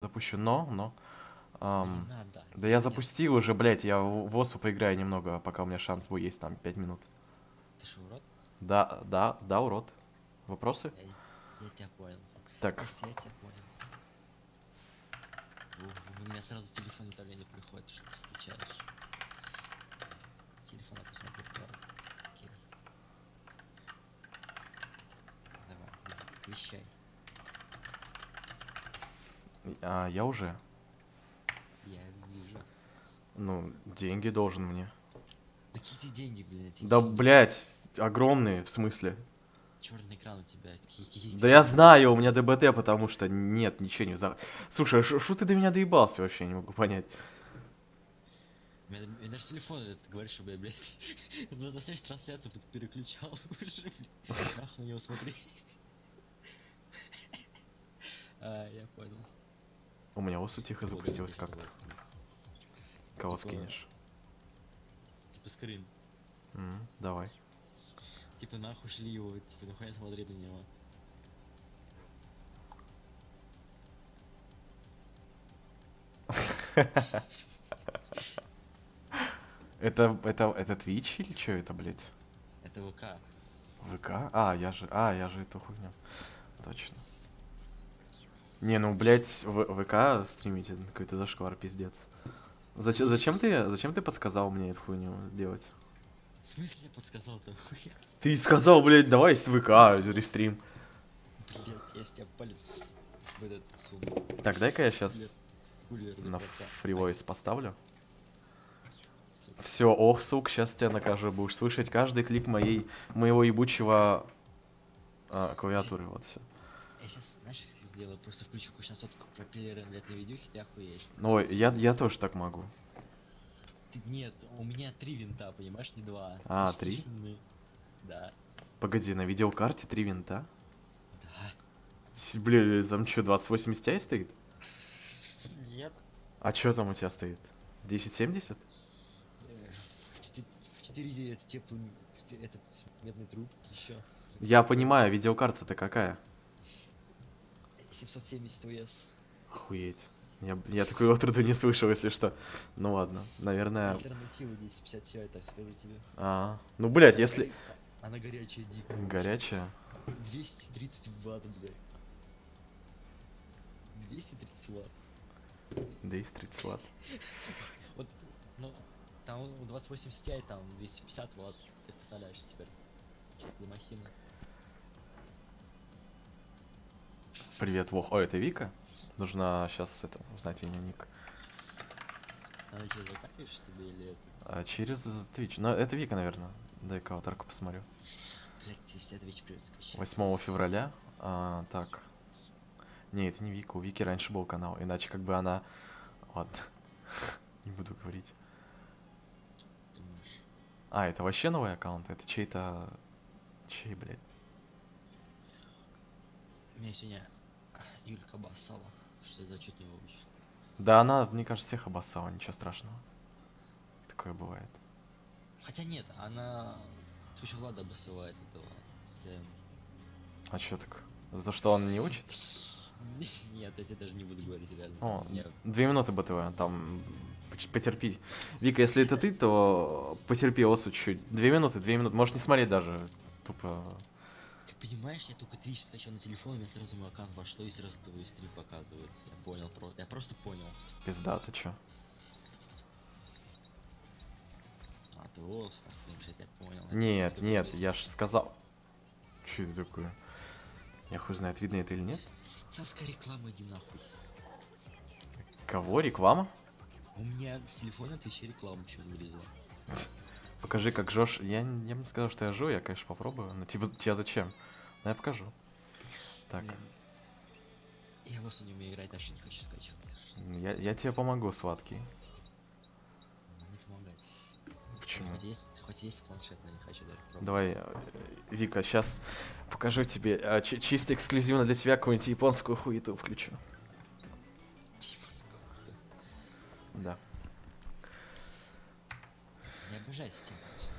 Запущу, но... Не ам, надо. да я Нет, запустил уже, блядь, я в ОСУ поиграю немного, пока у меня шанс будет есть там 5 минут. ты что, урод? Да, да, да, урод. Вопросы? Я, я тебя понял. Так, Просто я тебя понял. У меня сразу телефон уведомление приходит, что ты включаешь. Телефона посмотри пару. Окей. Давай, вещай. я уже. Я вижу. Ну, деньги должен мне. Да какие ты деньги, блин, Да, блядь, огромные, в смысле. черный экран у тебя. Какие Да я деньги? знаю, у меня ДБТ, потому что нет, ничего не за... Слушай, что ты до меня доебался вообще, не могу понять. У меня даже телефон этот говорит, чтобы я, блядь, на следующую трансляцию переключал уже, блядь. Нахуй на него смотреть. Я понял. У меня ОСУ тихо Вот, запустилось сейчас как-то. вот. Кого Типа, скинешь? типа скрин. Давай. Типа нахуй шли его, типа нахуя смотреть на него. Это Twitch или что это, блядь? Это ВК. ВК? Я же эту хуйню. Точно. Не, ну, блядь, ВК стримить, это какой-то зашквар, пиздец. Зачем ты подсказал мне эту хуйню делать? В смысле я подсказал-то хуя? Ты сказал, блядь, давай с ВК, рестрим. Блять, я с тебя палец в этот сумму. Так, дай-ка я Кулер, сейчас кулер для на порта. фривойс поставлю. Все, ох, сук, сейчас тебя накажу. Будешь слышать каждый клик моего ебучего клавиатуры, вот все. Я сейчас, знаешь, что сделаю? Просто включу кучу сотку пропеллера для видюхи, ты охуеешь. Ой, я тоже так могу. Нет, у меня 3 винта, понимаешь, не 2. 3? Да. Погоди, на видеокарте 3 винта? Да. Бля, там что, 2080 Ti стоит? Нет. А что там у тебя стоит? 1070? В 4 это теплый, этот медный труп еще. Я понимаю, видеокарта-то какая? 770 ОС. Охуеть. Я такой отроду не слышал, если что. Ну ладно, наверное... Альтернатива 1050 Ti, так скажу тебе. Ну, блядь, если... Она горячая, дикая. Горячая? 230 ватт, блядь. 230 ватт. 230 ватт. Вот, ну, там у 2080 Ti там 250 ватт. Ты представляешь теперь. Для махины. Привет, Вох. О, это Вика? Нужно сейчас это узнать ее ник. Она что, закапишь тебе или это? Через Twitch. Ну, это Вика, наверное. Дай-ка аватарку посмотрю. Блять, если это ведь придется скачать. 8 февраля. Так. Не, это не Вика. У Вики раньше был канал. Иначе как бы она... Ладно. Не буду говорить. Думаешь? Это вообще новый аккаунт? Это чей-то... Чей, блядь? У меня сегодня Юлька обоссала, что я зачет не выучил. Да она, мне кажется, всех обоссала, ничего страшного. Такое бывает. Хотя нет, она Твич Влада обоссывает этого СТМ. А чё так? За то, что он не учит? Нет, я тебе даже не буду говорить, реально. О, Нет. 2 минуты БТВ, там потерпи. Вика, если это ты, то потерпи осу чуть-чуть. 2 минуты, можешь не смотреть даже. Тупо. Ты понимаешь, я только Twitch скачал на телефон, у меня сразу мой аккаунт вошло и сразу твой стрим показывает. Я понял, я просто понял. Пизда, ты чё? А ты ос, я тебя понял. Нет, я ж сказал. Чё это такое? Я хуй знает, видно это или нет. Цаска реклама, иди нахуй. Кого? Реклама? У меня с телефона Твича реклама почему-то вылезла. Покажи, как жжешь. Я бы не сказал, что я жжу, я, конечно, попробую. Но тебе зачем? Но я покажу. Так. Блин, я просто не умею играть, даже не хочу скачивать. Я тебе помогу, сладкий. Не помогать. Почему? Хоть есть планшет, но не хочу даже пробовать. Давай, Вика, сейчас покажу тебе чисто эксклюзивно для тебя какую-нибудь японскую хуету включу. Да. Не обижайся, тебя просто.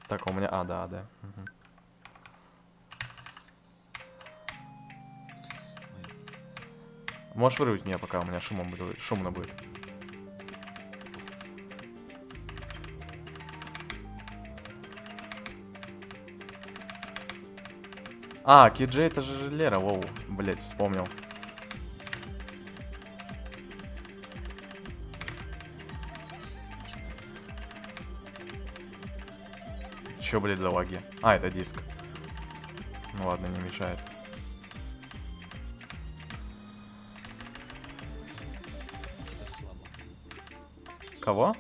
Так, у меня... да. Угу. Можешь вырубить меня, пока у меня шумно будет. А, Киджей это же Лера, воу, блять, вспомнил. Чё, блять, за лаги? А, это диск. Ну ладно, не мешает. Что-то слабо. Кого?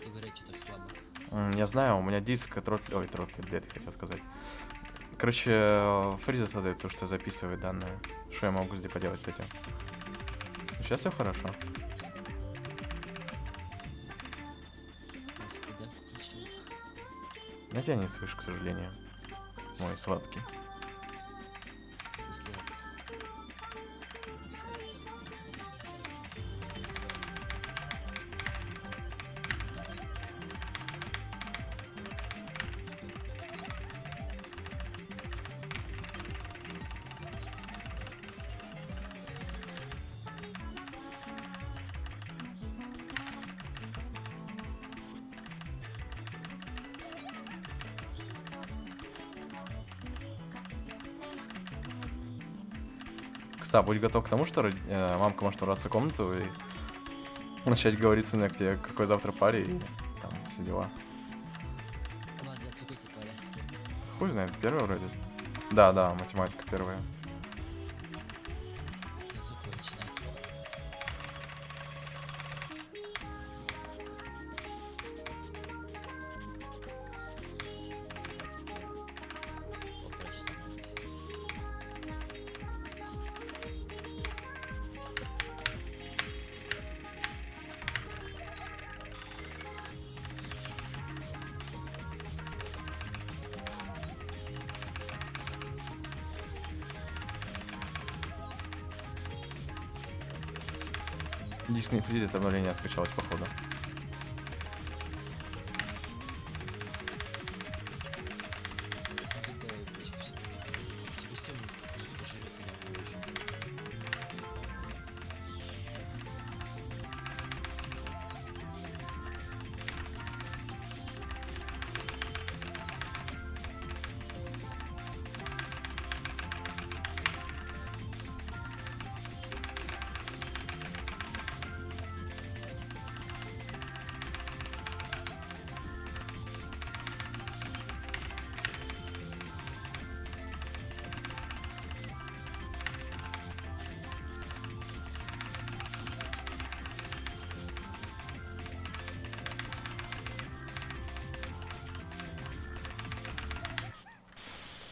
Ты говоришь, что-то слабо. Я знаю, у меня диск Тротли... Ой, Тротли, блядь, хотел сказать. Короче, Фриза создает то, что записывает данные. Что я могу здесь поделать с этим? Сейчас все хорошо. Господи, включил. Я тебя не слышу, к сожалению. Мой сладкий. После этого. Кстати, будь готов к тому, что мамка может ворваться в комнату и начать говорить с к тебе, какой завтра паре и там все дела. Ладно, я какой типа, Хуй знает, первая вроде. Да, да, математика первая. я закрою начинается. Полтора часа мать. Диск не придет, обновление скачалось, походу.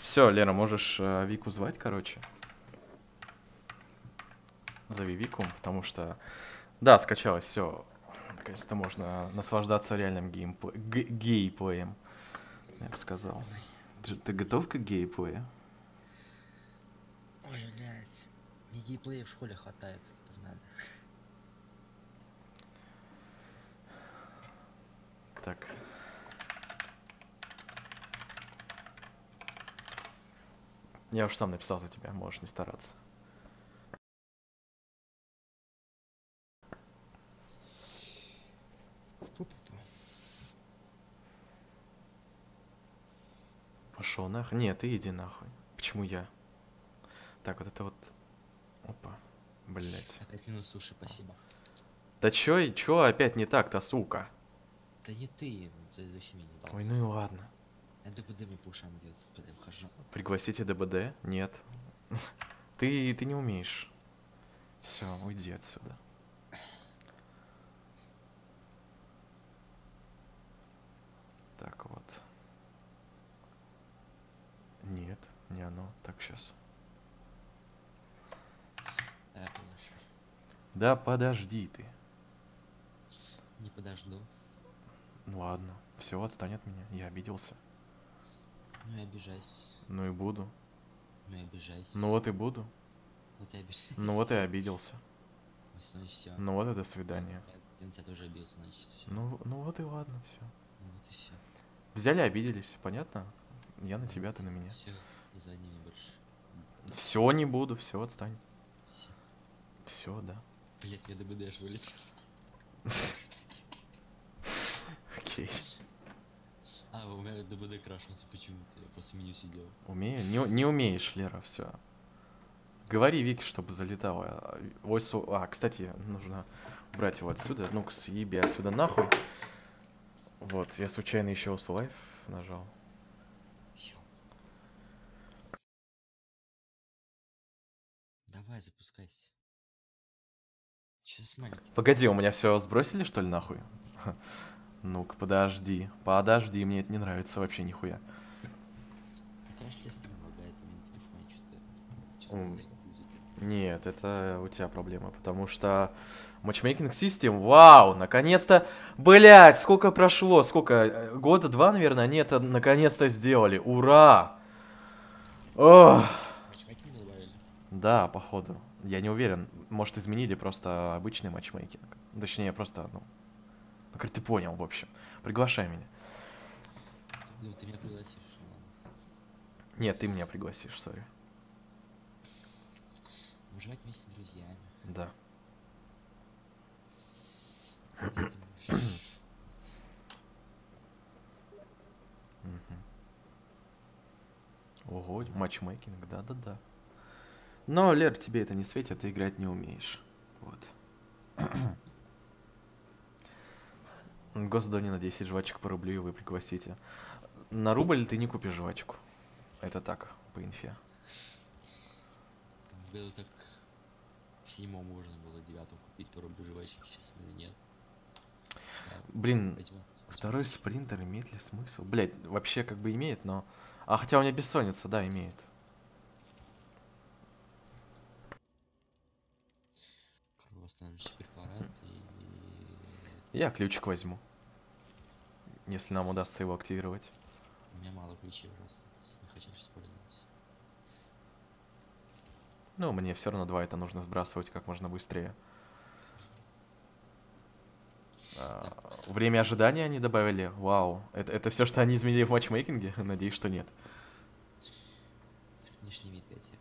Все, Лера, можешь Вику звать, короче. Зови Вику, потому что... Да, скачалось, все. Наконец-то можно наслаждаться реальным гейплеем, я бы сказал. Ты готов к гейплею? Ой, блядь. Мне гейплея в школе хватает. Погнали. Так. Я уж сам написал за тебя, можешь не стараться. Пу-пу-пу. Пошел нахуй. Нет, ты иди нахуй. Почему я? Так, вот это вот... Опа. Блять. Опять минус суши, спасибо. Да чё опять не так-то, сука? Да не ты, ну ты вообще меня не дал. Ой, ну и ладно. Я ДБД мне по ушам бьет, когда я вхожу. Пригласите ДБД? Нет. Ты не умеешь. Все, уйди отсюда. Так вот. Нет, не оно. Так, сейчас. Да, конечно. Да подожди ты. Не подожду. Ну ладно. Все, отстань от меня. Я обиделся. Ну и обижайся. Ну и буду. Ну и обижайся. Ну вот и буду. Вот и обижайся. Ну вот и обиделся. Ну и все. Ну вот и до свидания. Я на тебя тоже обиделся, значит, все. Ну вот и ладно, все. Ну вот и все. Взяли, обиделись, понятно? Я на тебя, ты на меня. Все, не звони мне больше. Все не буду, все, отстань. Все. все, да. Блять, мне ДБДш вылез. Окей. А, у меня ДБД крашнулся почему-то, я после меню сидел. Умею? Не умеешь, Лера, все. Говори Вики, чтобы залетала. Кстати, нужно убрать его отсюда. Ну-ка, съеби отсюда нахуй. Вот, я случайно еще Live нажал. Давай, запускайся. Че с маленьким? Погоди, у меня все сбросили, что ли, нахуй? Ну-ка, подожди. Подожди, мне это не нравится вообще нихуя. Хотя что стрим лагает, у меня на телефоне что-то... М. Нет, это у тебя проблема, потому что Matchmaking System, вау, наконец-то, блять, сколько прошло, года два, наверное, они это наконец-то сделали, ура! Ох. Матчмейкинг добавили? Да, походу, я не уверен, может изменили просто обычный матчмейкинг, точнее просто, ну, как ты понял, в общем, приглашай меня. Ну, ты меня пригласишь, ладно. Нет, ты меня пригласишь, сори. Выживать вместе с друзьями. Да. Ого, матчмейкинг, да-да-да. Но, Лер, тебе это не светит, ты играть не умеешь. Вот. Госдоне на 10 жвачек по рублю, и вы пригласите. На рубль ты не купишь жвачку. Это так, по инфе. В году так в 7-м можно было 9-м купить по рублю жвачки, честно, или нет. Да, Блин, возьму. второй спринтер имеет ли смысл? Блять, вообще как бы имеет, но... А, хотя у меня бессонница, да, имеет. Кровоостанавливающий препарат и... Я ключик возьму. Если нам удастся его активировать. У меня мало ключей просто. Не хочу использовать. Ну, мне все равно 2 это нужно сбрасывать как можно быстрее. Время ожидания они добавили. Вау. Это все, что они изменили в матчмейкинге? Надеюсь, что нет. Внешний вид 5 сек.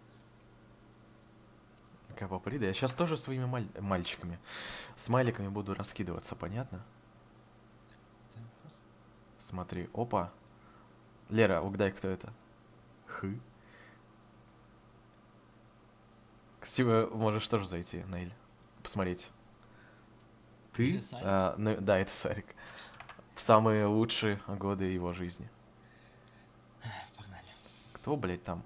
Кого прида? Я сейчас тоже своими мальчиками. Смайликами буду раскидываться, понятно? Так. Смотри, опа. Лера, угадай, кто это? Хы. Кстати, можешь тоже зайти, Нейль. Посмотреть. Ты? Сарик? Ну, да, это Сарик. В самые лучшие годы его жизни. Погнали. Кто, блядь, там?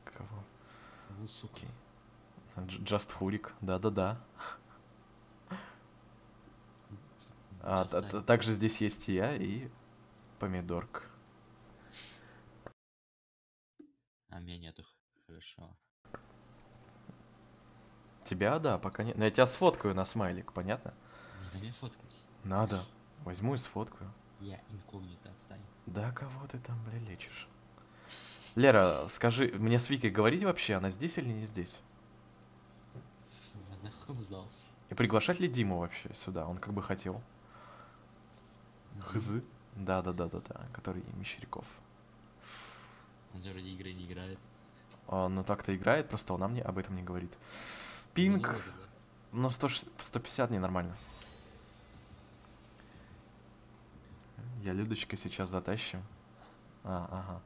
Кого? Вот сука. Окей. Just Хурик. Да-да-да. Just Сарик. Также здесь есть и я, и Помидорка. А меня нету. Хорошо. Тебя, да, пока нет. Но я тебя сфоткаю на смайлик, понятно? Не на меня фоткать. Надо. Возьму и сфоткаю. Я инкогнито, отстань. Да кого ты там, бля, лечишь? Лера, скажи, мне с Викой говорить вообще, она здесь или не здесь? Я нахуй сдался. И приглашать ли Диму вообще сюда? Он как бы хотел. Хз. Да, который Мещеряков. Он же вроде игры не играет. Он, ну так-то играет, просто он мне об этом не говорит. Ну, Пинг. не вроде, да. Ну, 150 ненормально. Я Людочка сейчас затащу. Ага.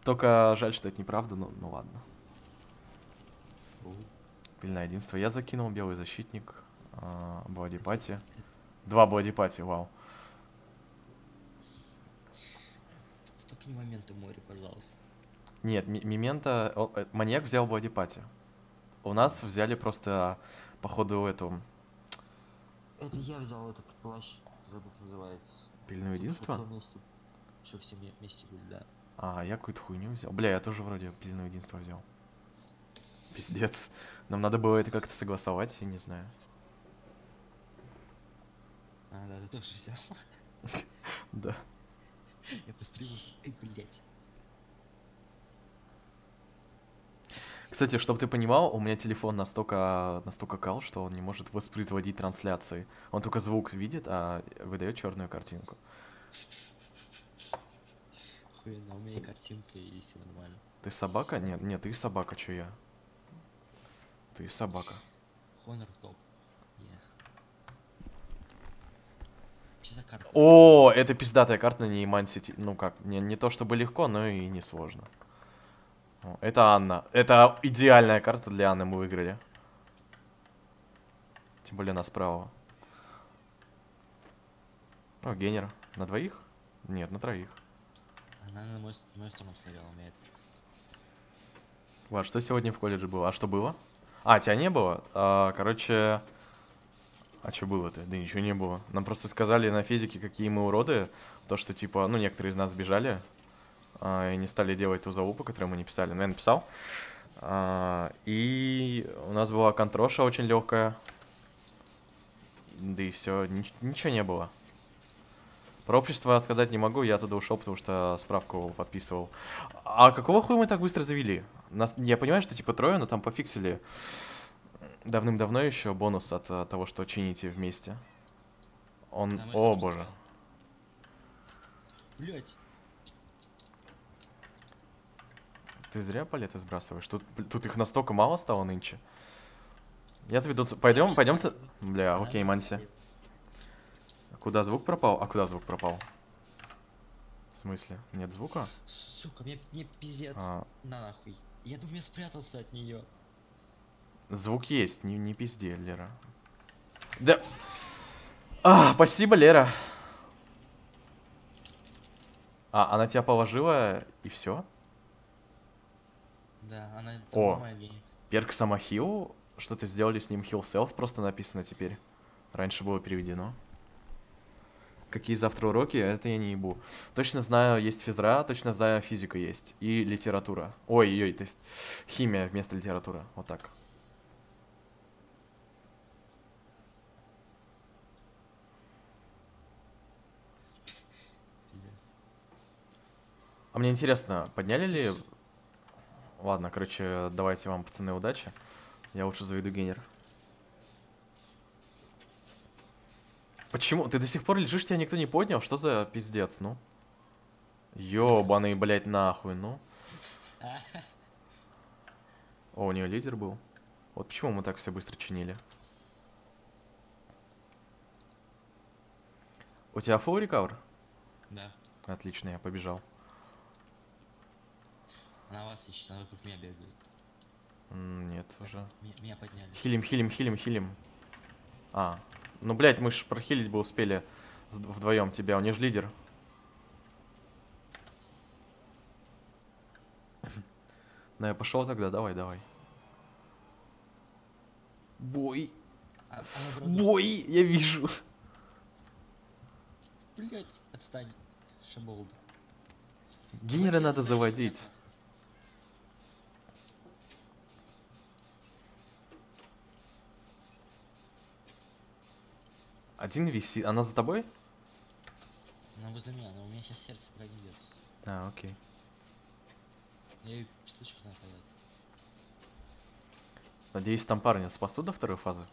Только жаль, что это неправда, но ну ладно. Пыльное единство. Я закинул белый защитник. Бодипати. 2 бодипати, вау. Только не моменты море, пожалуйста. Нет, Мимента... Маньяк взял бодипати. У нас взяли просто, походу, эту... Это я взял этот плащ, забыл, как называется. Пыльное единство? Что все вместе были, да. Я какую-то хуйню взял. Бля, я тоже вроде пыльное единство взял. Пиздец. Нам надо было это как-то согласовать, я не знаю. Да, ты тоже взял. Да. Я посмотрел, эй, блять. Кстати, чтобы ты понимал, у меня телефон настолько кал, что он не может воспроизводить трансляции. Он только звук видит, а выдает черную картинку. охуенно, у меня и картинка, и все нормально. Ты собака? Нет, нет, ты собака, чё я? Ты собака. Honor топ. Что за карта? О, это пиздатая карта, не Ман Сити. Ну как, не то чтобы легко, но и не сложно. О, это Анна. Это идеальная карта для Анны, мы выиграли. Тем более она справа. О, генер. На двоих? Нет, на троих. Она на мою сторону смотрела, у меня этот... Ладно, что сегодня в колледже было? А что было? А, тебя не было? Короче... А что было-то? Да ничего не было. Нам просто сказали на физике, какие мы уроды. То, что, типа, ну, некоторые из нас сбежали. И не стали делать ту залупу, которую мы не писали. Но я написал. И у нас была контроша очень легкая. Да и все, ничего не было. Про общество сказать не могу, я оттуда ушел, потому что справку подписывал. А какого хуя мы так быстро завели? Я понимаю, что типа трое, но там пофиксили давным-давно еще бонус от того, что чините вместе. Он... Да, О, боже. Блять. Ты зря палеты сбрасываешь. Тут их настолько мало стало нынче. Я заведу... Пойдемте... Бля, окей, Манси. Куда звук пропал? А куда звук пропал? В смысле? Нет звука? Сука, мне пиздец. На нахуй. Я думаю, я спрятался от нее. Звук есть, не пизди, Лера. Да. Спасибо, Лера. Она тебя положила и все? Да, она... О, перк самохил. Что-то сделали с ним heal self, просто написано теперь. Раньше было переведено. Какие завтра уроки, это я не ебу. Точно знаю, есть физра, точно знаю, физика есть. И литература. Ой, то есть химия вместо литературы. Вот так. А мне интересно, подняли ли... Ладно, короче, давайте вам, пацаны, удачи. Я лучше заведу генер. Почему? Ты до сих пор лежишь, тебя никто не поднял? Что за пиздец, ну? Ёбаный, блядь, нахуй, ну. О, у нее лидер был. Вот почему мы так все быстро чинили. У тебя full recover? Да. Отлично, я побежал. Она вас ищет, она вокруг меня бегает. Нет, уже. Меня подняли. Хилим. Ну, блядь, мы ж прохилить бы успели вдвоем тебя, у нее же лидер. Ну, я пошел тогда, давай. Бой. Бой, я вижу. Блять, отстань. Шаболд. Генера надо заводить. Один висит. Она за тобой? Она возле меня, но у меня сейчас сердце прогибется. Окей. Я ее слышу, как она поет. Надеюсь, там парня спасут до второй фазы.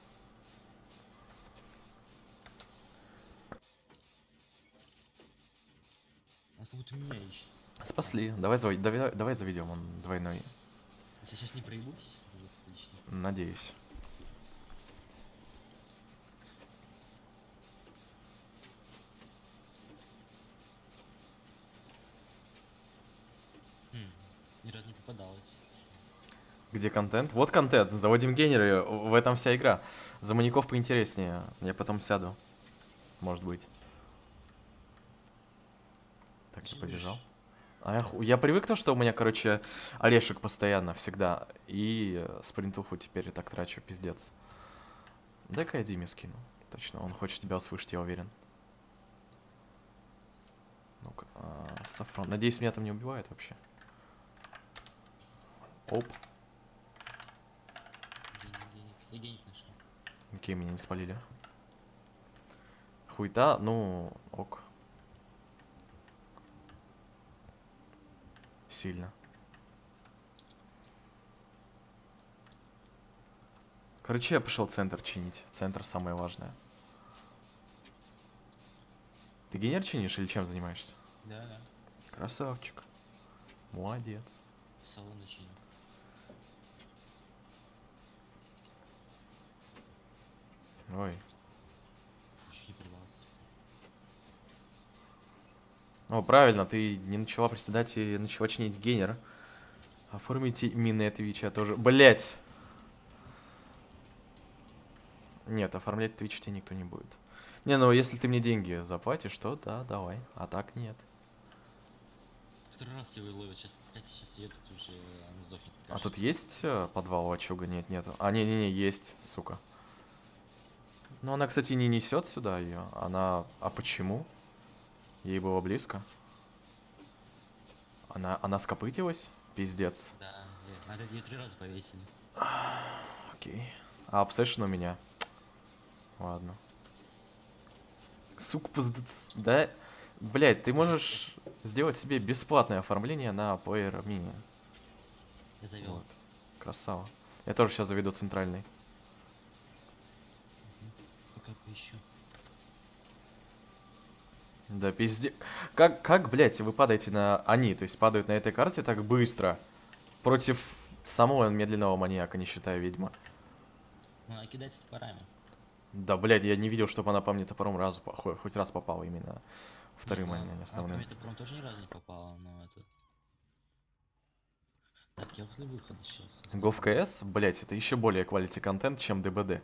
Она как будто меня ищет. Спасли. Давай заведем, он двойной. Если я сейчас не проебусь, то будет отлично. Надеюсь. Ни разу не попадалось. Где контент? Вот контент. Заводим генеры. В этом вся игра. За маньяков поинтереснее. Я потом сяду. Может быть. Так, я побежал. Я привык то, что у меня, короче, орешек постоянно, всегда. И спринтуху теперь и так трачу, пиздец. Дай-ка я Диме скину. Точно, он хочет тебя услышать, я уверен. Ну-ка, Сафрон. Надеюсь, меня там не убивает вообще. Оп. Я денег нашел. Окей, меня не спалили. Хуйта, ну, ок. Сильно. Короче, я пошел центр чинить. Центр самое важное. Ты генер чинишь или чем занимаешься? Да. Красавчик. Молодец. Салон начиню. Ой. Фу, не порвался. О, правильно, ты не начала приседать и начала чинить гейнер. Оформите мины Твича тоже. Блять! Нет, оформлять Твич тебе никто не будет. Не, ну если ты мне деньги заплатишь, то да, давай. А так нет. Второй раз его ловят, сейчас ее тут уже она сдохнет. А тут есть подвал лачуга? Нет, нету. А, не-не-не, есть, сука. Ну, она, кстати, не несет сюда ее. Она... А почему? Ей было близко. Она скопытилась? Пиздец. Да, надо ее 3 раза повесили. Окей. А обсессион у меня. Ладно. Сука, да? Блять, ты можешь сделать себе бесплатное оформление на Player Mini. Я завел. Вот. Красава. Я тоже сейчас заведу центральный. Пока поищу. Да пизде... Как, блядь, вы падаете на... Они, то есть падают на этой карте так быстро. Против самого медленного маньяка, не считая ведьма. Ну, она кидается топорами. Да, блядь, я не видел, чтобы она по мне топором хоть раз попала именно вторым, а не Она по основным. мне топором тоже ни разу не попала, но это... Так, я возле выхода сейчас. Go в КС, блядь, это еще более quality контент, чем ДБД.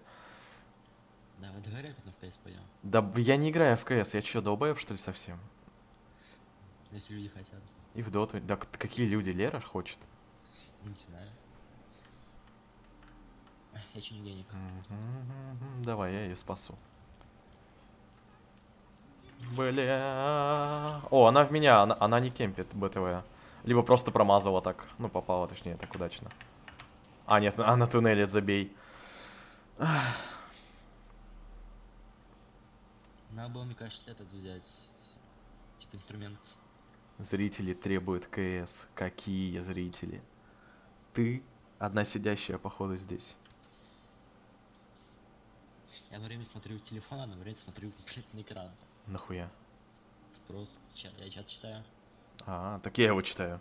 Да, вы договорились, на ФКС пойдем. Да я не играю в КС, я чё, долбоеб что ли совсем? Если люди хотят. И в доту. Да какие люди, Лера хочет? Не знаю. Я чиню денег. Давай, я ее спасу. Бля. О, она в меня, она не кемпит, БТВ. Либо просто промазала так. Ну, попала, точнее, так удачно. А, нет, она туннелит, забей. Надо было, мне кажется, этот взять. Типа инструмент. Зрители требуют КС. Какие зрители? Ты одна сидящая, походу, здесь. Я на время смотрю телефон, а на время смотрю конкретный экран. Нахуя? Просто я чат читаю. А, так я его читаю.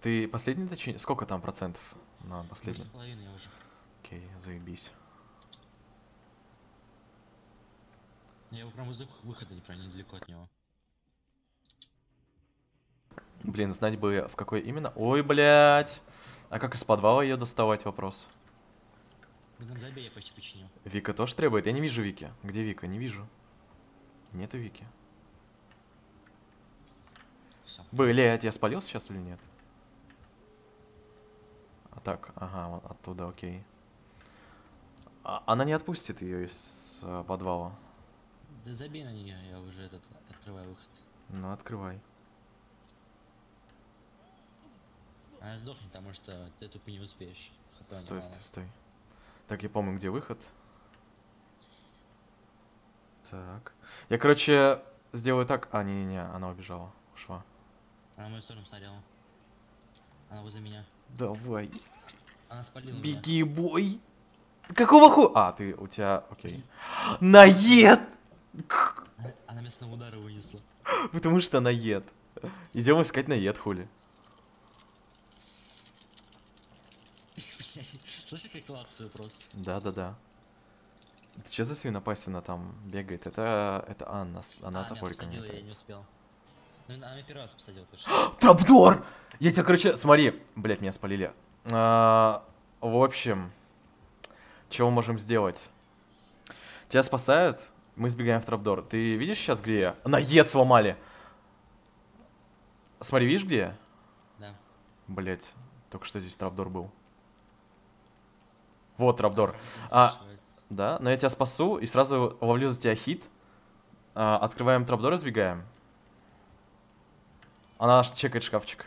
Ты последний точнее? Сколько там процентов на последнем? 2,5 я уже. Окей, заебись. Я его прям возле выхода, прям недалеко от него. Блин, знать бы в какой именно. Ой, блядь. А как из подвала ее доставать, вопрос? Ну, забей, я почти починю. Вика тоже требует? Я не вижу Вики. Где Вика? Не вижу. Нету Вики. Все. Блядь, я спалил сейчас или нет? А так, ага, вот оттуда, окей. Она не отпустит ее из подвала. Да забей на нее, я уже этот открываю выход. Ну, открывай. Она сдохнет, потому что ты тупо не успеешь. Стой, стой, стой. Так, я помню, где выход. Так. Я, короче, сделаю так. А, не-не-не, она убежала. Ушла. Она в мою сторону смотрела. Она возле меня. Давай. Она спалила меня. Беги, бой. Какого ху... А, ты, у тебя, окей. Наед! Она местного удара вынесла. Потому что наед. Идем искать наед, хули. Слышишь, как клацаю просто? Да-да-да. Это что за свинопасина там бегает? Это Анна. Она Меня топориком посадила, я не метается. успел. Ну, она меня первый раз посадила, конечно. Трапдор! Я тебя, короче, смотри. Блять, меня спалили. В общем, чего мы можем сделать? Тебя спасают, мы сбегаем в трапдор. Ты видишь сейчас, где я? Наед сломали! Смотри, видишь, где я? Да. Блять, только что здесь трапдор был. Вот трапдор. Да, но я тебя спасу и сразу ловлю за тебя хит. Открываем трапдор и сбегаем. Она аж чекает шкафчик.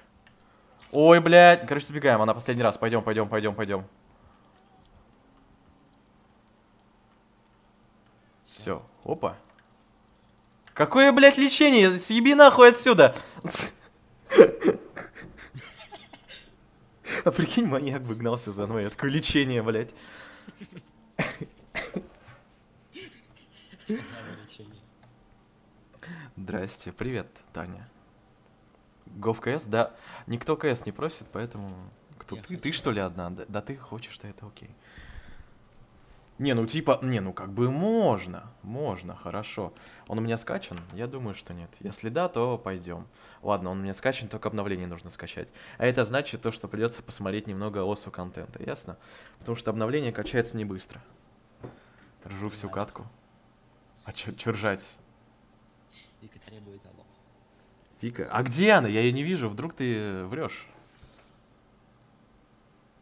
Ой, блядь. Короче, сбегаем. Она последний раз. Пойдем, пойдем, пойдем, пойдем. Все. Опа. Какое, блядь, лечение? Съеби нахуй отсюда. А прикинь, маньяк бы гнался за мной. Такое лечение, блядь. Здрасте, привет, Таня. Го в КС? Да, никто КС не просит, поэтому... Кто Я ты? Ты хочу. что ли одна? Да ты хочешь, то это окей. Не, ну типа, не, ну как бы можно, хорошо. Он у меня скачан? Я думаю, что нет. Если да, то пойдем. Ладно, он у меня скачан, только обновление нужно скачать. А это значит то, что придется посмотреть немного осу контента, ясно? Потому что обновление качается не быстро. Ржу всю Понимаю. катку. А чё ржать? Вика требует алло. Фика. А где она? Я ее не вижу, вдруг ты врешь.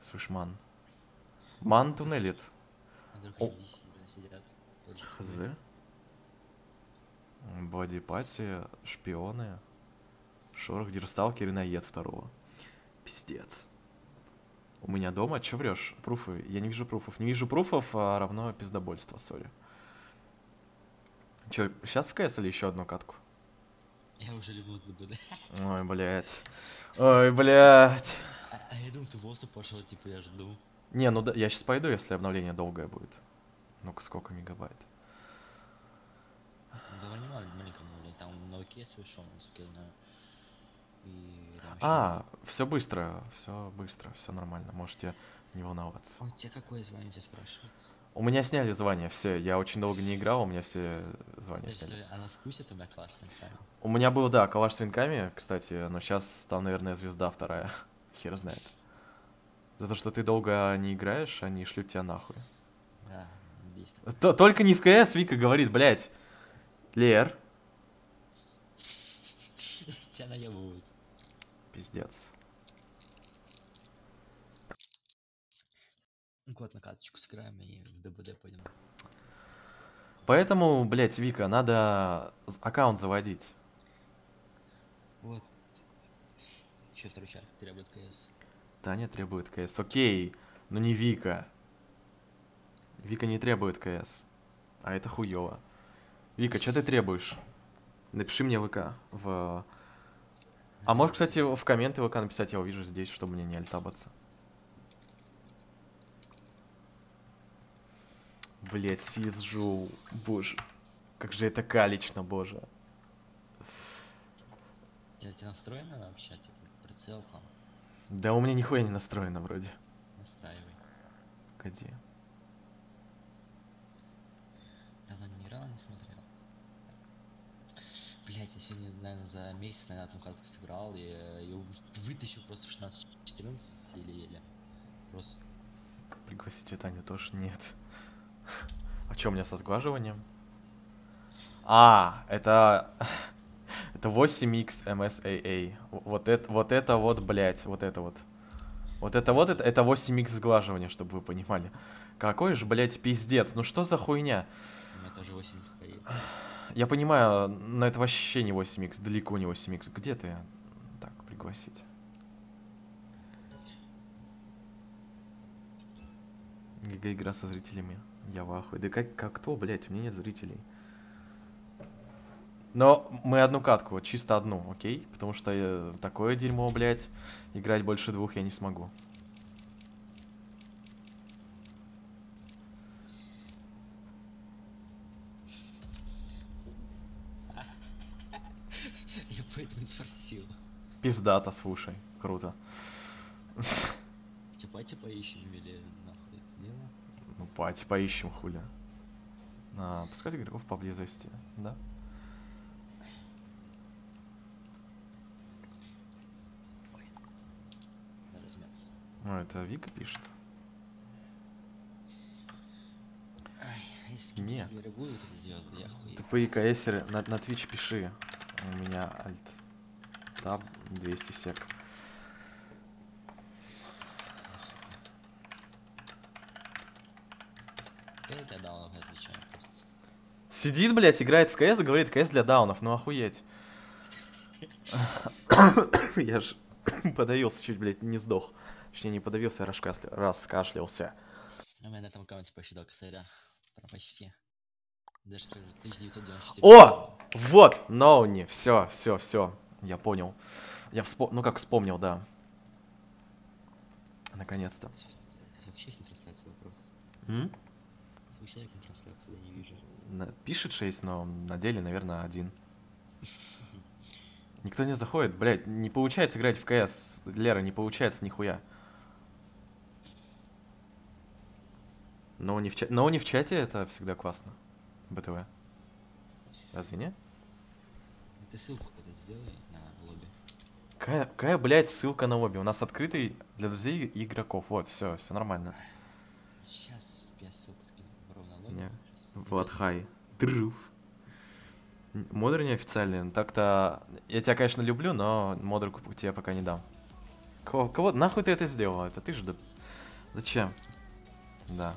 Слышь, ман. Ман туннелит. А вдруг О, они здесь сидят. Тоже с тобой. хз. Бодипати, шпионы. Шорох, Дирсталкер и наед второго. Пиздец. У меня дома, чё врешь? Пруфы. Я не вижу пруфов. Не вижу пруфов, а равно пиздобольство, сори. Чё, сейчас в КС или еще одну катку? Я уже люблю ДБД. Ой, блядь. Ой, блядь. А я думаю, ты в осу пошел, типа я жду. Не, ну да, я сейчас пойду, если обновление долгое будет. Ну-ка, сколько мегабайт? Ну довольно маленько обновление. Там новый кейс вышел, насколько я знаю. И там еще А, все быстро, все нормально. Можете не волноваться. А у тебя какое звание тебя спрашивают? У меня сняли звание, все. Я очень долго не играл, у меня все звания То есть сняли. она спустится у меня класс с вами. У меня был, да, калаш с винками, кстати, но сейчас там, наверное, звезда вторая. Хер знает. За то, что ты долго не играешь, они шлют тебя нахуй. Да, надеюсь. Только не в КС, Вика говорит, блядь. Лер. Тебя наебывают. Пиздец. Год на каточку сыграем и в ДБД пойдем. Поэтому, блядь, Вика, надо аккаунт заводить. Вот. Еще второй чат требует КС. Таня требует КС. Окей, но не Вика. Вика не требует КС. А это хуёво. Вика, что ты требуешь? Напиши мне ВК. А можешь, кстати, в комменты ВК написать, я увижу здесь, чтобы мне не альтабаться. Блять, съезжу. Боже. Как же это калично, боже. Тебя настроено вообще? Типа прицел там Да у меня нихуя не настроено вроде. настраивай. Погоди. Я за не играл, не смотрел. Блять, я сегодня, наверное, за месяц, наверное, одну карту сыграл, и ее вытащил просто в 16-14 или просто... Пригласите Таню тоже нет. А что у меня со сглаживанием? А, это... Это 8X MSAA. Вот это, блядь, вот это вот. Это 8X сглаживание, чтобы вы понимали. Какой же, блядь, пиздец. Ну что за хуйня? У меня тоже 8 стоит. Я понимаю, но это вообще не 8X, далеко не 8X. Где ты? Так, пригласить. ГГ игра со зрителями. Я в ахуе. Да как кто, блядь, у меня нет зрителей. Но мы одну катку, вот чисто одну, окей? Потому что такое дерьмо, блядь, играть больше двух я не смогу. Я поэтому спросил. Пиздата, слушай. Круто. Типа поищем или нахуй это дело? Ну, пати, поищем хуля. Пускай игроков поблизости, да? Надо размяться. Ну, это Вика пишет. Ай, если Не. какие-то реагуют эти звезды, я хуй. Ты по ИКСере на Twitch пиши. У меня альт. Таб 200 сек. Я для даунов отвечаю просто. Сидит, блядь, играет в КС и говорит КС для даунов. Ну охуеть. Я ж подавился чуть, блядь, не сдох. Точнее, не подавился, а раскашлялся. У меня на этом аккаунте почти до косаря. Прям почти. Даже скажу, 1994. О! Вот! Ноуни. Все. Я понял. Ну как вспомнил, да. Наконец-то. Вообще их трансляции вопрос. М? Вообще их трансляции я не вижу. Пишет 6, но на деле, наверное, один. Никто не заходит, блядь, не получается играть в КС. Лера, не получается нихуя. Но не в чате это всегда классно. БТВ. Разве нет? Ты ссылку какую-то сделай на лобби. Какая, блядь, ссылка на лобби? У нас открытый для друзей и игроков. Вот, все нормально. Сейчас я ссылку скину ровно на лобби. Не. Щас. Влад Хай. Друв. Модер неофициальный. Ну, так-то... Я тебя, конечно, люблю, но модерку тебе пока не дам. Кого? Нахуй ты это сделал? Это ты же... Зачем? Да.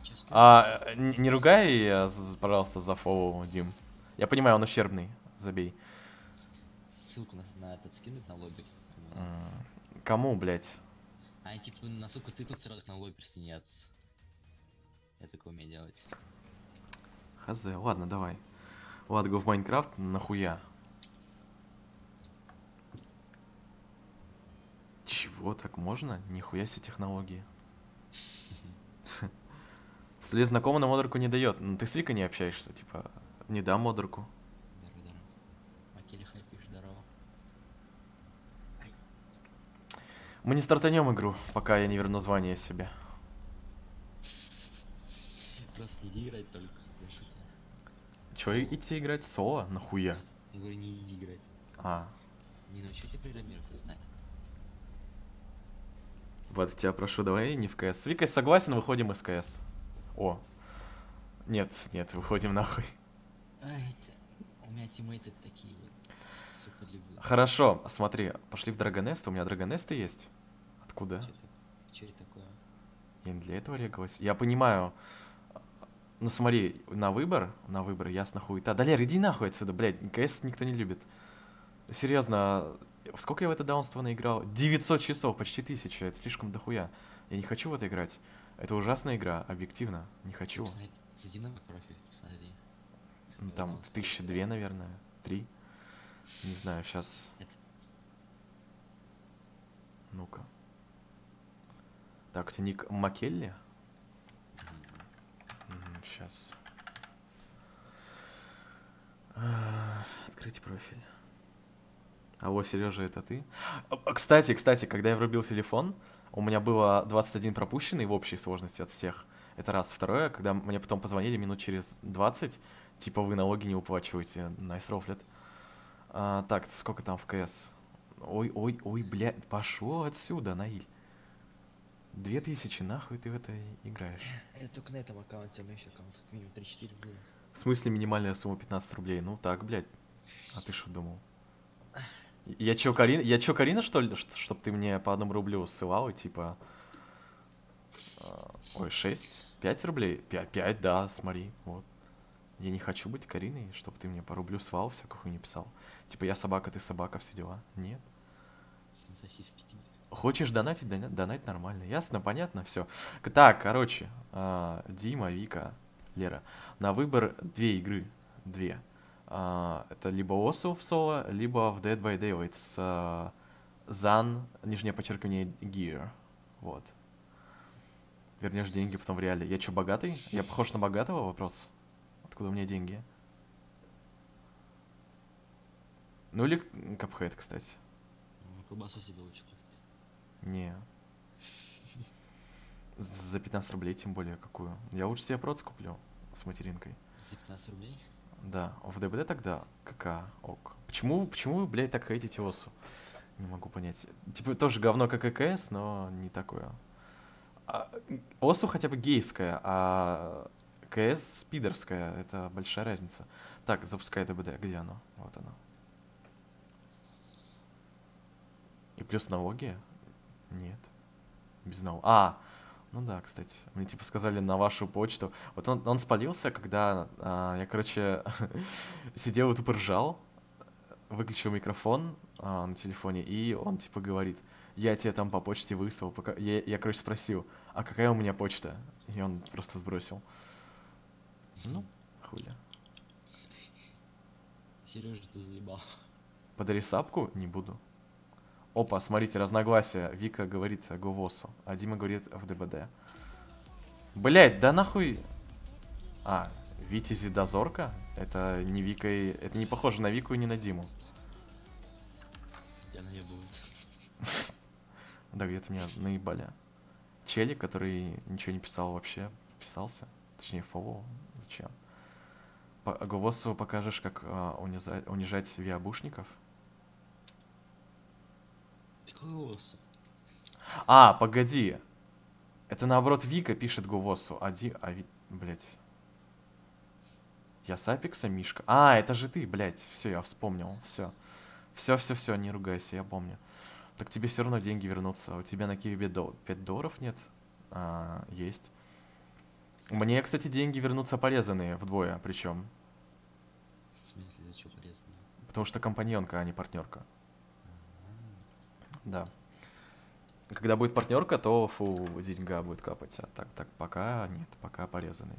Щас скину. Не ругай, пожалуйста, за фоллоу, Дим. Я понимаю, он ущербный. Забей. Ссылку на этот скинуть на лобби. Кому надо. Кому, блядь? А типа на ссылку тыкнуть сразу на лобби присоединяться. Я такое умею делать. Хз, ладно, давай. Влад, го в Майнкрафт, нахуя? Чего, так можно? Нихуя себе технологии. Если знакомый на модерку не дает. Ну ты с Викой не общаешься, типа, не дам модерку. Здорово. Макели Хай пишет, здорово. Мы не стартанем игру, пока я не верну звание себе. Просто иди играть только, я шутил. Чё идти играть? Соло? Нахуя? Я говорю, не иди играть. Не научу тебя программировать, я знаю. Вот, тебя прошу, давай не в КС. С Викой согласен, выходим из КС. О. Нет, выходим нахуй. У меня тиммейты такие вот. Сука, люблю. Хорошо, смотри, пошли в Драгонест. У меня Драгонесты есть. Откуда? Че это такое? Я не для этого регалась. Я понимаю. Ну смотри, на выбор, ясно хуета. Да, Лер, иди нахуй отсюда, блядь, КС никто не любит. Серьезно, сколько я в это даунство наиграл? 900 часов, почти 1000, это слишком дохуя. Я не хочу в это играть. Это ужасная игра, объективно, не хочу. Зайди на мой профиль, посмотри. Ну, там 1002, наверное, 3. Не знаю, сейчас. Ну-ка. Так, у тебя ник Макелли? Сейчас. Открыть профиль. Алло, Сережа, это ты? Кстати, когда я врубил телефон, у меня было 21 пропущенный в общей сложности от всех. Это раз. Второе, когда мне потом позвонили минут через 20, типа вы налоги не уплачиваете. Nice рофлет. Так, сколько там в КС? Ой, блядь, пошло отсюда, Наиль. 2000, нахуй ты в это играешь? Это только на этом аккаунте, у меня еще аккаунт как минимум 3-4 было. В смысле минимальная сумма 15 рублей? Ну так, блядь. А ты что думал? Я чё, Карина, что ли? Чтоб ты мне по 1 рублю ссылал, и типа... Ой, 6? 5 рублей? 5, да, смотри, вот. Я не хочу быть Кариной, чтобы ты мне по рублю ссылал, всякую хуйню писал. Типа я собака, ты собака, все дела. Нет. Сосиски тебе. Хочешь донатить, донать нормально. Ясно, понятно, все. Так, короче, Дима, Вика, Лера. На выбор 2 игры. 2. Это либо Осу в соло, либо в Dead by Daylight с Зан, нижнее подчеркивание, Gear. Вот. Вернешь деньги потом в реале. Я чё, богатый? Я похож на богатого? Вопрос. Откуда у меня деньги? Ну или Cuphead, кстати. Колбасу себе лучше купить. Не. За 15 рублей, тем более, какую. Я лучше себе проц куплю с материнкой. За 15 рублей? Да. В ДБД тогда КК, ок. Почему вы, блядь, так хейтите Осу? Не могу понять. Типа тоже говно, как и КС, но не такое. Осу хотя бы гейская, а КС пидорская. Это большая разница. Так, запускай ДБД. Где оно? Вот оно. И плюс налоги? Нет. Без налогов. Ну да, кстати. Мне типа сказали на вашу почту. Вот он спалился, когда я, короче, сидел и тупо ржал, выключил микрофон на телефоне, и он типа говорит, я тебе там по почте выслал. Я, короче, спросил, а какая у меня почта? И он просто сбросил. Ну, хули. Сережа, ты заебал. Подари сапку? Не буду. Опа, смотрите, разногласия. Вика говорит Говосу, а Дима говорит в ДБД. Блять, да нахуй... Витязи Дозорка? Это не Вика и... Это не похоже на Вику и не на Диму. Я наебываю. Да, где-то меня наебали. Челик, который ничего не писал вообще, писался. Точнее, фоллоу. Зачем? Гувосу покажешь, как унижать виабушников? А, погоди. Это наоборот Вика пишет Гувосу. Блять. Я с Апекса, Мишка. А, это же ты, блять. Все, я вспомнил. Все. Все, не ругайся, я помню. Так тебе все равно деньги вернутся. У тебя на Киеве $5 нет? Есть. Мне, кстати, деньги вернутся порезанные вдвое, причем. В смысле, за что порезанные? Потому что компаньонка, а не партнерка. Да. Когда будет партнерка, то деньга будет капать. А так пока нет, пока порезанные.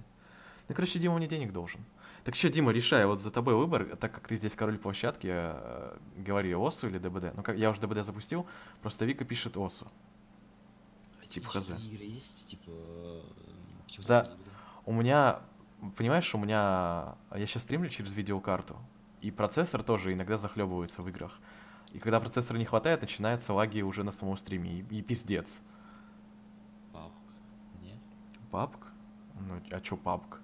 Ну, короче, Дима мне денег должен. Так что, Дима, решай, вот за тобой выбор, так как ты здесь король площадки, говори ОСУ или ДБД. Ну, я уже ДБД запустил, просто Вика пишет ОСУ. Типа хз. Игры есть, типа... Да, у меня, понимаешь, я сейчас стримлю через видеокарту, и процессор тоже иногда захлебывается в играх. И когда процессора не хватает, начинаются лаги уже на самом стриме, и пиздец. Папк, нет? Папк? Ну, а чё папк?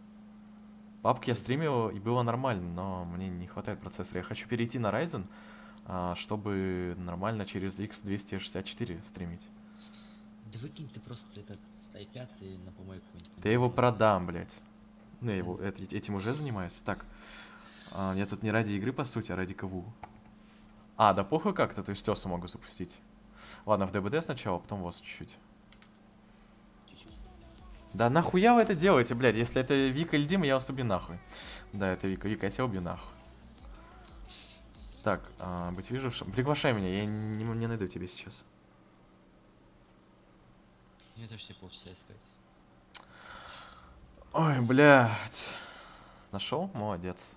Папк я стримил, и было нормально, но мне не хватает процессора. Я хочу перейти на Ryzen, чтобы нормально через X264 стримить. Да выкинь ты просто этот i5 на помойку. Да я его продам, блядь. Ну, я этим уже занимаюсь. Так, я тут не ради игры, по сути, а ради КВУ. Да похуй как-то, то есть ОСУ могу запустить. Ладно, в ДБД сначала, потом ВОС чуть-чуть. Да нахуя вы это делаете, блядь? Если это Вика или Дима, я вас убью нахуй. Да, это Вика. Вика, я тебя убью нахуй. Так, быть выжившим. Приглашай меня, я не найду тебя сейчас. Мне тоже все полчаса искать. Ой, блядь. Нашел? Молодец.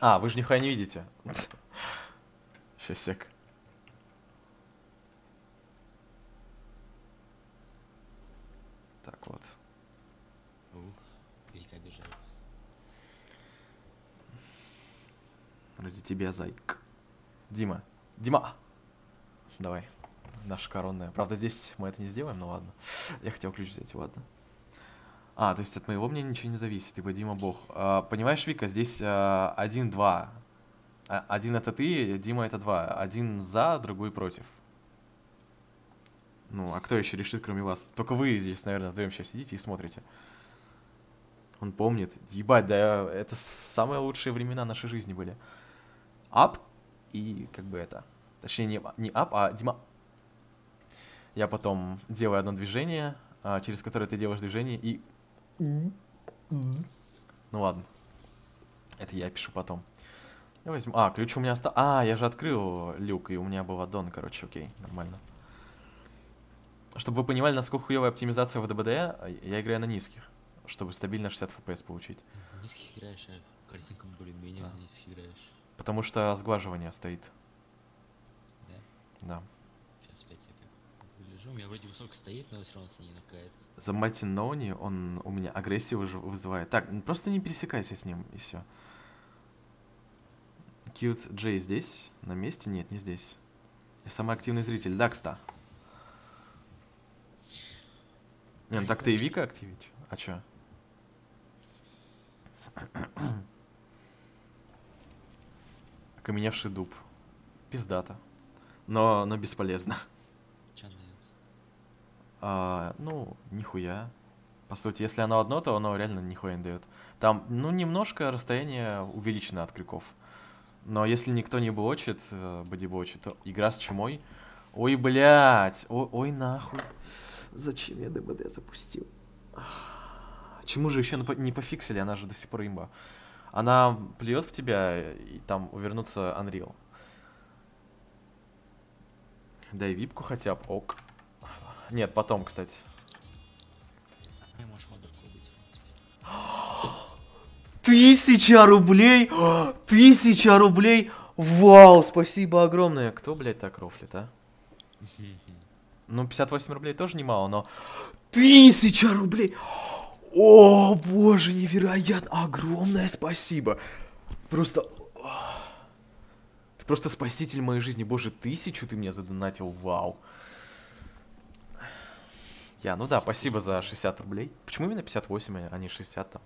Вы же нихуя не видите. Сейчас сек. Так вот. Вика обижается. Ради тебя, зайк. Дима. Давай. Наша коронная. Правда, здесь мы это не сделаем, но ладно. Я хотел ключ взять, ладно. То есть от моего мнения ничего не зависит, ибо Дима бог. Понимаешь, Вика, здесь 1-2. Один это ты, Дима это 2. Один за, другой против. Ну, а кто еще решит, кроме вас? Только вы здесь, наверное, вдвоем сейчас сидите и смотрите. Он помнит. Ебать, да это самые лучшие времена нашей жизни были. Ап и как бы это. Точнее, не ап, а Дима. Я потом делаю одно движение, через которое ты делаешь движение и... Ну ладно. Это я пишу потом. Я возьму... ключ у меня остался... я же открыл люк, и у меня был аддон, короче, окей, нормально. Чтобы вы понимали, насколько хуевая оптимизация в ДБД, я играю на низких, чтобы стабильно 60 FPS получить. На низких играешь, а картинкам более-менее на низких играешь. Потому что сглаживание стоит. Да? Да. Сейчас опять я как выгляжу. У меня вроде высоко стоит, но все равно не накает. За Мальтин Ноуни он у меня агрессию вызывает. Так, просто не пересекайся с ним, и все. Cute Джей здесь? На месте? Нет, не здесь. Я самый активный зритель. Дакста. Не, ну так ты и Вика активить. А чё? Окаменевший дуб. Пиздата. Но бесполезно. Чё дает? Ну, нихуя. По сути, если оно одно, то оно реально нихуя не дает. Там, немножко расстояние увеличено от крюков. Но если никто не блочит, бодиблочит, то игра с чумой. Ой, блядь. Ой, нахуй. Зачем я ДБД запустил? Чему же еще не пофиксили? Она же до сих пор имба. Она плюет в тебя, и там увернуться Unreal. Дай випку хотя бы. Ок. Нет, потом, кстати. Можешь модерку быть, в принципе. 1000 рублей! 1000 рублей! Вау, спасибо огромное. Кто, блядь, так рофлит, а? Ну, 58 рублей тоже немало, но... 1000 рублей! О, боже, невероятно! Огромное спасибо! Просто... Ты просто спаситель моей жизни. Боже, 1000 ты мне задонатил, вау. Ну да, спасибо за 60 рублей. Почему именно 58, а не 60 там?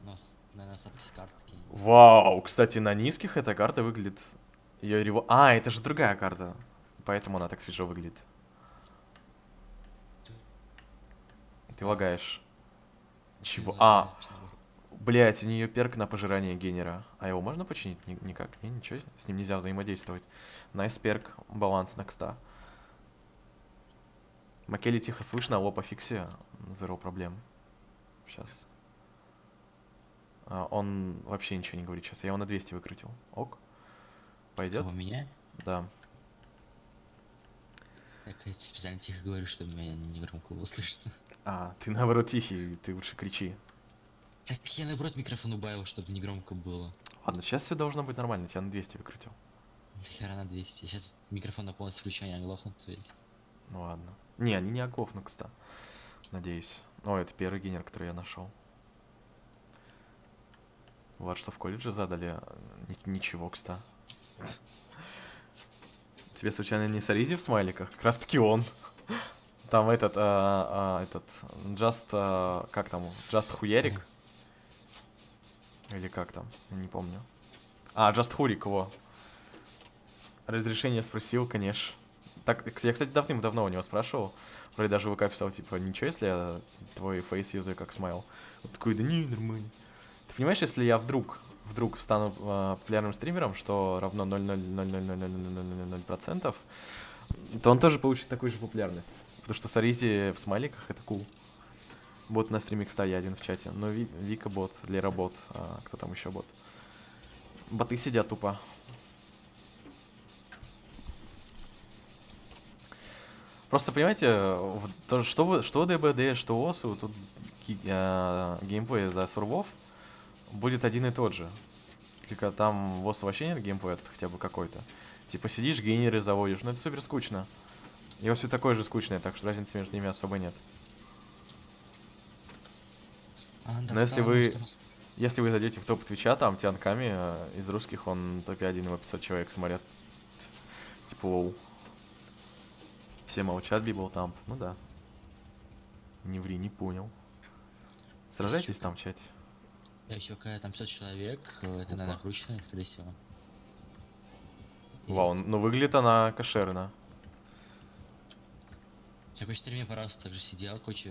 Ну, наверное, остатки с картки. Вау, кстати, на низких эта карта выглядит... Ее рево... А, это же другая карта. Поэтому она так свежо выглядит. Ты лагаешь. Чего? А, блять, у нее перк на пожирание генера. А его можно починить? Никак. Ничего, с ним нельзя взаимодействовать. Найс перк, баланс на кста. Макели тихо слышно, алло, по фиксе. Zero проблем. Сейчас. Он вообще ничего не говорит сейчас. Я его на 200 выкрутил. Ок. Пойдет? Кого, меня? Да. Я специально тихо говорю, чтобы меня не громко было слышно. А, ты наоборот тихий, ты лучше кричи. Так я наоборот микрофон убавил, чтобы не громко было. Ладно, сейчас все должно быть нормально, тебя на 200 выкрутил. Хера на 200. Сейчас микрофон на полностью включу, они оглохнут ведь. Ну ладно. Не, они не оглохнут, кстати. Надеюсь. О, это первый генер, который я нашел. Вот что в колледже задали. Ничего, кстати. Тебе случайно не Саризи в смайликах? Как раз таки он. Там этот Just, как там, Just Хуярик? Или как там? Я не помню. А, Just Хурик, его. Разрешение спросил, конечно. Так, я, кстати, давным-давно у него спрашивал. Вроде даже в ВК писал, типа, ничего, если я твой фейс юзаю как смайл? Он такой, да не, нормально. Ты понимаешь, если я вдруг стану популярным стримером, что равно 0,0000000%, то он тоже получит такую же популярность. Потому что Саризи в смайликах это кул. Бот на стриме, кстати, я один в чате. Но Вика бот, Лера бот, кто там еще бот. Боты сидят тупо. Просто, понимаете, что ДБД, что ОСУ, тут геймплей за сурвов будет один и тот же. Только там в ОСУ вообще нет геймплея, тут хотя бы какой-то. Типа сидишь, генеры заводишь, но это супер скучно. И ОСУ такое же скучное, так что разницы между ними особо нет. Но если вы зайдете в топ Твича, там Тианками из русских, он топе 1, его 500 человек смотрят. Типа, воу. Все молчат, библ там. Ну да. Не ври, не понял. Сражайтесь там в чате. Я еще когда там 500 человек, это на накручено, скорее всего. Вау, ну выглядит она кошерно. Я в стриме по раз также сидел, куча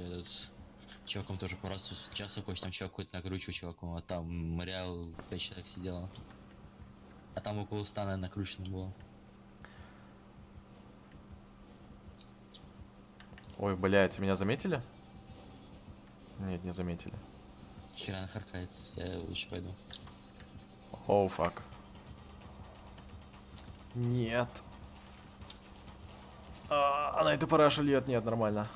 чуваком тоже по раз часу, там чувак какой-то накручивал чуваком, а там реал 5 человек сидело. А там около 100, наверное, накручено было. Ой, блядь, меня заметили? Нет, не заметили. Хера нахаркается, я лучше пойду. Оу, фак. Нет. Она эту парашу льет, нет, нормально.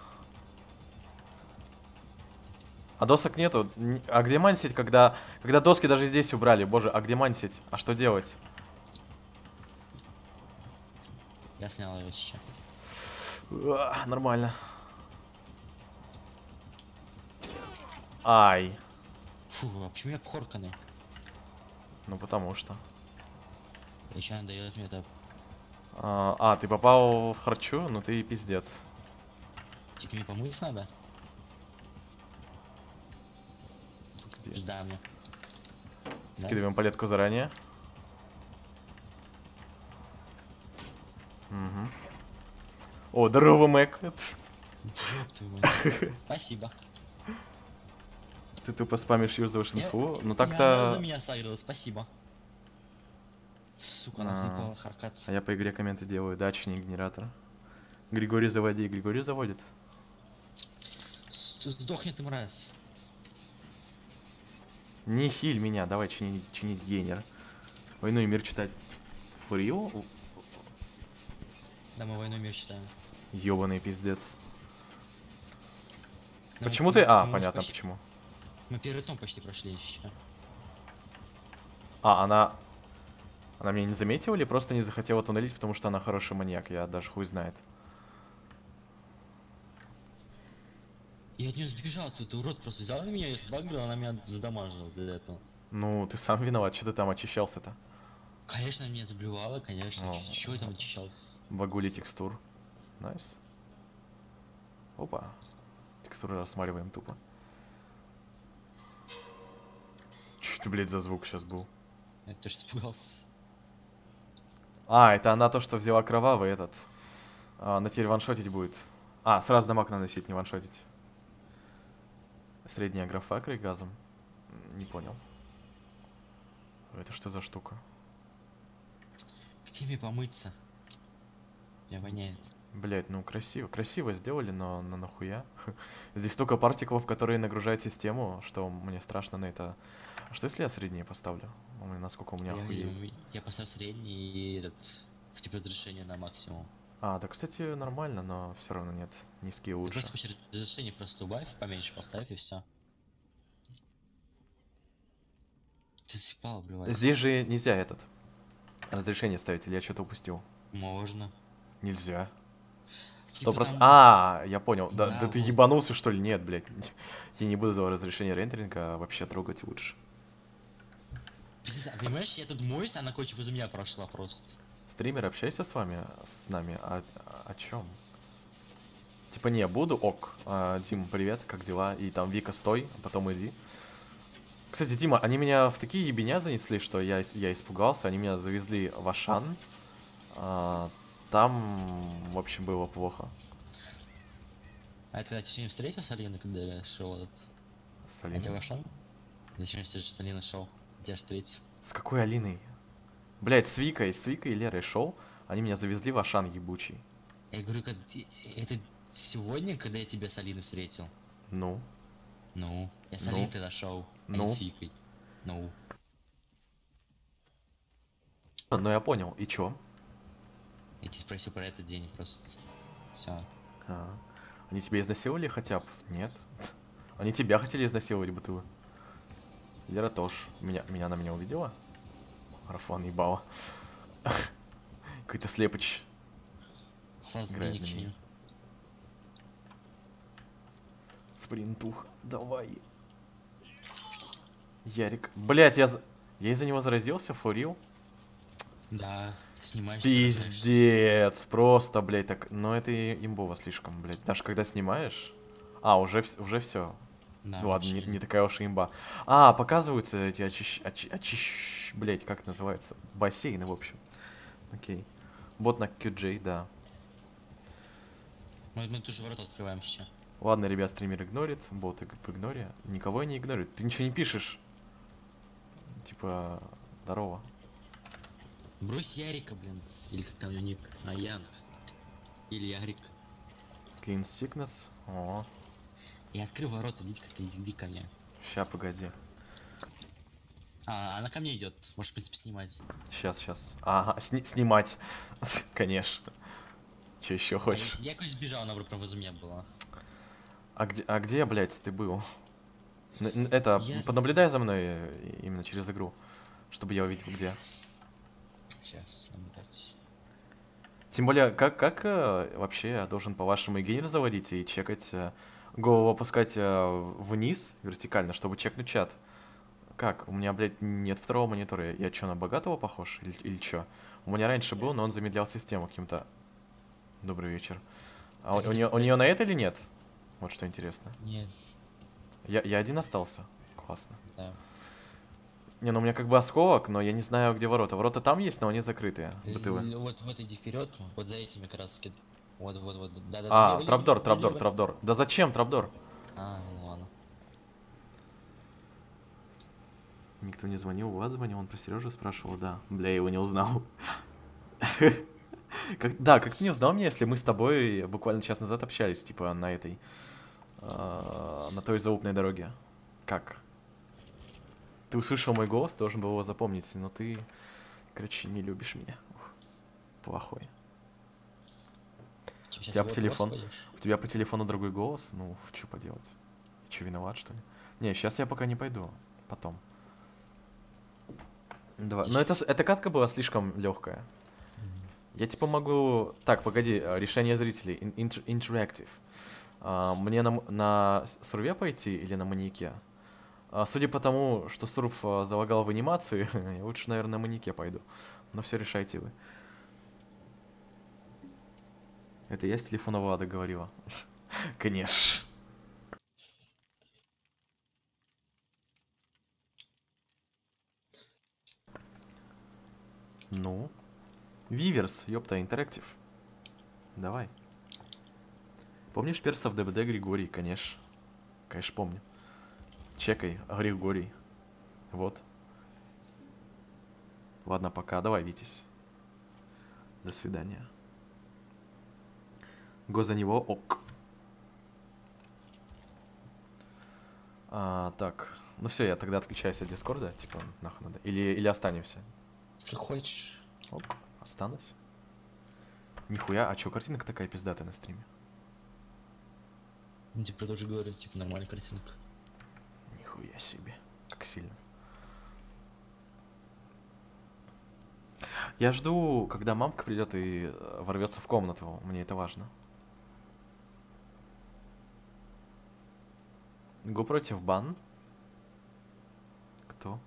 А досок нету. А где мансить, когда доски даже здесь убрали? Боже, а где мансить? А что делать? Я снял ее сейчас. Нормально. Ай. Фу, а почему я пхорканный? Ну потому что. Еще она дает мне это. Ты попал в харчу? Ну ты пиздец. Типа мне помыть надо? Где? Да, мне. Скидываем палетку заранее. Угу. О, здорово, Мэг. Спасибо. Ты тупо спамишь, юзаешь инфу. Ну Она так-то... за меня ставила, спасибо. Сука, она заебала харкаться. А я по игре комменты делаю. Дачный генератор. Григорий заводи. Григорий заводит. Сдохни ты, мразь. Не хиль меня, давай чинить генер. Войну и мир читать. Фурил? Да, мы войну и мир читаем. Ёбаный пиздец. Ну, Почему мы, ты... мы понятно почти... почему. Мы первый том почти прошли еще. Она меня не заметила или просто не захотела туннелить, потому что она хороший маньяк, я даже хуй знает. Я от нее сбежал, тут урод просто взял меня и сбагрил, она меня задамажила за это. Ну, ты сам виноват, что ты там очищался-то? Конечно, меня заблевало, конечно. О, Чего я там очищался? багули текстур. Найс. Опа. Текстуры рассматриваем тупо. Чё это, блядь, за звук сейчас был? Я тоже испугался. А, это она то, что взяла кровавый этот. Она теперь ваншотить будет. А, сразу дамаг наносить, не ваншотить. Средняя графа крейгазом. Не понял. Это что за штука? Где мне помыться? Меня воняет. Блять, ну красиво. Красиво сделали, но нахуя? Здесь столько партиклов, которые нагружают систему, что мне страшно на это. А что если я средние поставлю? Насколько у меня охуеет? Я поставил средний и этот типа разрешение на максимум. А, да, кстати, нормально, но все равно нет. Низкие Ты лучше. просто хочешь разрешение, просто убавь, поменьше поставь и все. Ты спал, блядь. Здесь же нельзя этот разрешение ставить, или я что-то упустил? Можно. Нельзя. Типа 100%. там... А, я понял. Да, Да, да ты вот. ебанулся, что ли? Нет, блядь. Я не буду этого разрешения рендеринга вообще трогать лучше. Пиздец, а понимаешь, я тут моюсь, она, короче, возле меня прошла просто. Стример, общайся с вами, с нами. О чем? Типа, не, буду, ок. Дим, привет, как дела? И там Вика, стой, а потом иди. Кстати, Дима, они меня в такие ебеня занесли, что я испугался. Они меня завезли в Ашан. Там, в общем, было плохо. А это ты сегодня встретился с Алиной, когда я шел этот... С А тебя Алиной? вошел? Зачем ты с Алиной шел? Где ж встретил? С какой Алиной? Блять, с Викой и Лерой шел. Они меня завезли в Ашан ебучий. Я говорю, это сегодня, когда я тебя с Алиной встретил? Ну? Ну, я с Ну? Алиной тогда шел, а Ну? не с Викой. Ну. Ну, я понял. И чё? Я тебя спросил про этот день, просто... Все. А, Они тебя изнасиловали хотя бы? Нет? Они тебя хотели изнасиловать, бутылы. Лера тоже. Она меня увидела? Марафон ебала. Какой-то слепыч. Класс, Играет денег на меня. чиню. Спринтух, давай. Ярик. Блять, я из-за него заразился, фурил. Да, снимаешь. Пиздец, просто, блять, так. Но это и имбово слишком, блять. Даже когда снимаешь. А, уже все. Да, Ну ладно, вообще. не такая уж и имба. Показываются эти блять, как это называется? Бассейны, в общем. Окей. Бот на QJ, да. Мы тоже ворота открываем сейчас. Ладно, ребят, стример игнорит, бот в игноре. Никого и не игнорит. Ты ничего не пишешь. Типа, здорово. Брось Ярика, блин. Или как там у него ник? Янг. Или Ярик. Clean Sickness. О, Я открыл ворота, иди ко мне. ща, погоди. Она ко мне идет. Можешь, в принципе, снимать. Сейчас. Ага, снимать. Конечно. Че еще хочешь? Я куда сбежал, она вроде прям возле меня была. А где, блядь, ты был? Это, понаблюдай за мной именно через игру, чтобы я увидел, где. Сейчас, блядь. Тем более, как вообще я должен по-вашему гейнер заводить и чекать, голову опускать вниз вертикально, чтобы чекнуть чат? Как? У меня, блядь, нет второго монитора. Я что, на богатого похож? Или что? У меня раньше был, но он замедлял систему каким-то. Добрый вечер. А у нее на это или нет? Вот что интересно. Нет, Я один остался? Классно. да. Не, ну у меня как бы осколок, но я не знаю, где ворота. Ворота там есть, но они закрытые. БТВ. Вот иди вперед, вот за этими как раз. Вот. Да. Трапдор. Да зачем трапдор? Ну ладно. Никто не звонил, Влад звонил, он про Сережу спрашивал, да. Бля, я его не узнал. Как ты не узнал меня, если мы с тобой буквально час назад общались, типа, на этой... на той залупной дороге? Как? Ты услышал мой голос, должен был его запомнить, но ты, короче, не любишь меня. Плохой. У тебя по телефону другой голос? Ну, что поделать? Че, виноват, что ли? Не, сейчас я пока не пойду. Потом. Давай. Но эта катка была слишком легкая. Я типа могу... Так, погоди, решение зрителей. Interactive. Мне на сурве пойти или на маньяке? Судя по тому, что сурф залагал в анимации, я лучше, наверное, на маньяке пойду. Но все решайте вы. Это я с телефона Влада говорила. Конечно. Ну, Виверс, ёпта, интерактив. Давай. Помнишь перса в ДБД Григорий? Конечно. Конечно, помню. Чекай, Григорий. Вот. Ладно, пока. Давай, Витязь. До свидания. Го за него. Ок. Так. Ну все, я тогда отключаюсь от Дискорда. Типа, нахуй надо. Или останемся. Как хочешь. Ок. Останусь. Нихуя. А чё, картинка такая пиздатая на стриме? Ну, типа, тоже говорю, типа, нормальная картинка. Нихуя себе. Как сильно. Я жду, когда мамка придет и ворвется в комнату. Мне это важно. Го против бан. Кто?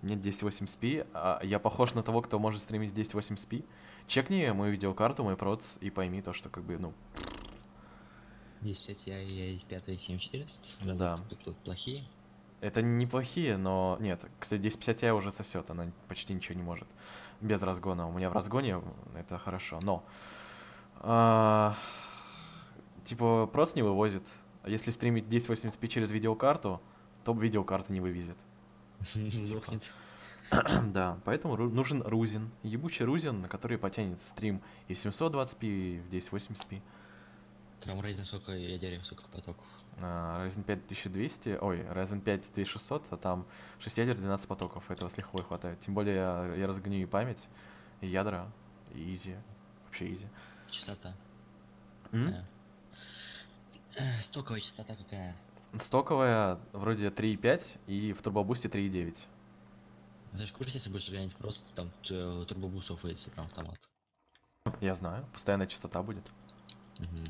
Нет 1080p. Я похож на того, кто может стримить 1080p. Чекни мою видеокарту, мой проц, и пойми то, что как бы, ну... Есть 5 и 5 7400. Да. Тут плохие. Это неплохие, но... Нет, кстати, 1050 Ti уже сосет, она почти ничего не может. Без разгона. У меня в разгоне это хорошо, но... Типа, проц не вывозит. А если стримить 1080p через видеокарту, то видеокарта не вывезет. Сдохнет. Да, поэтому нужен Рузин. Ебучий Рузин, который потянет стрим и в 720p, и в 1080p. Там Ryzen сколько ядер, сколько потоков? Ryzen 5 1200, ой, Ryzen 5 2600, а там 6 ядер, 12 потоков. Этого с лихвой хватает. Тем более я разгоню и память, и ядра, и изи. Вообще изи. Частота. М? Стоковая частота какая? Стоковая вроде 3.5 и в турбобусте 3.9. Ты же в курсе, если будешь гонять просто там турбобусов эти, там автомат. Я знаю, постоянная частота будет. Угу.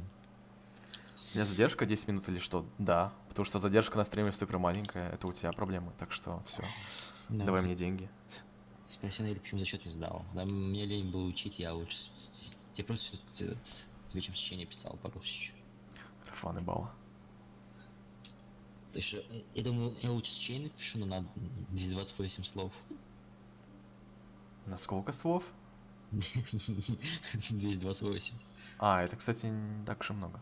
У меня задержка 10 минут или что? Да, потому что задержка на стриме супер маленькая, это у тебя проблемы, так что все. Да. Давай мне деньги. Профессионально почему зачет не сдал? Да, мне лень было учить, я лучше тебе просто вечером сочинение писал пару чуть. Фаны балла. Ты что, я думаю, я лучше сочинение пишу, но на 228 слов. На сколько слов? 228. Это, кстати, не так уж и много.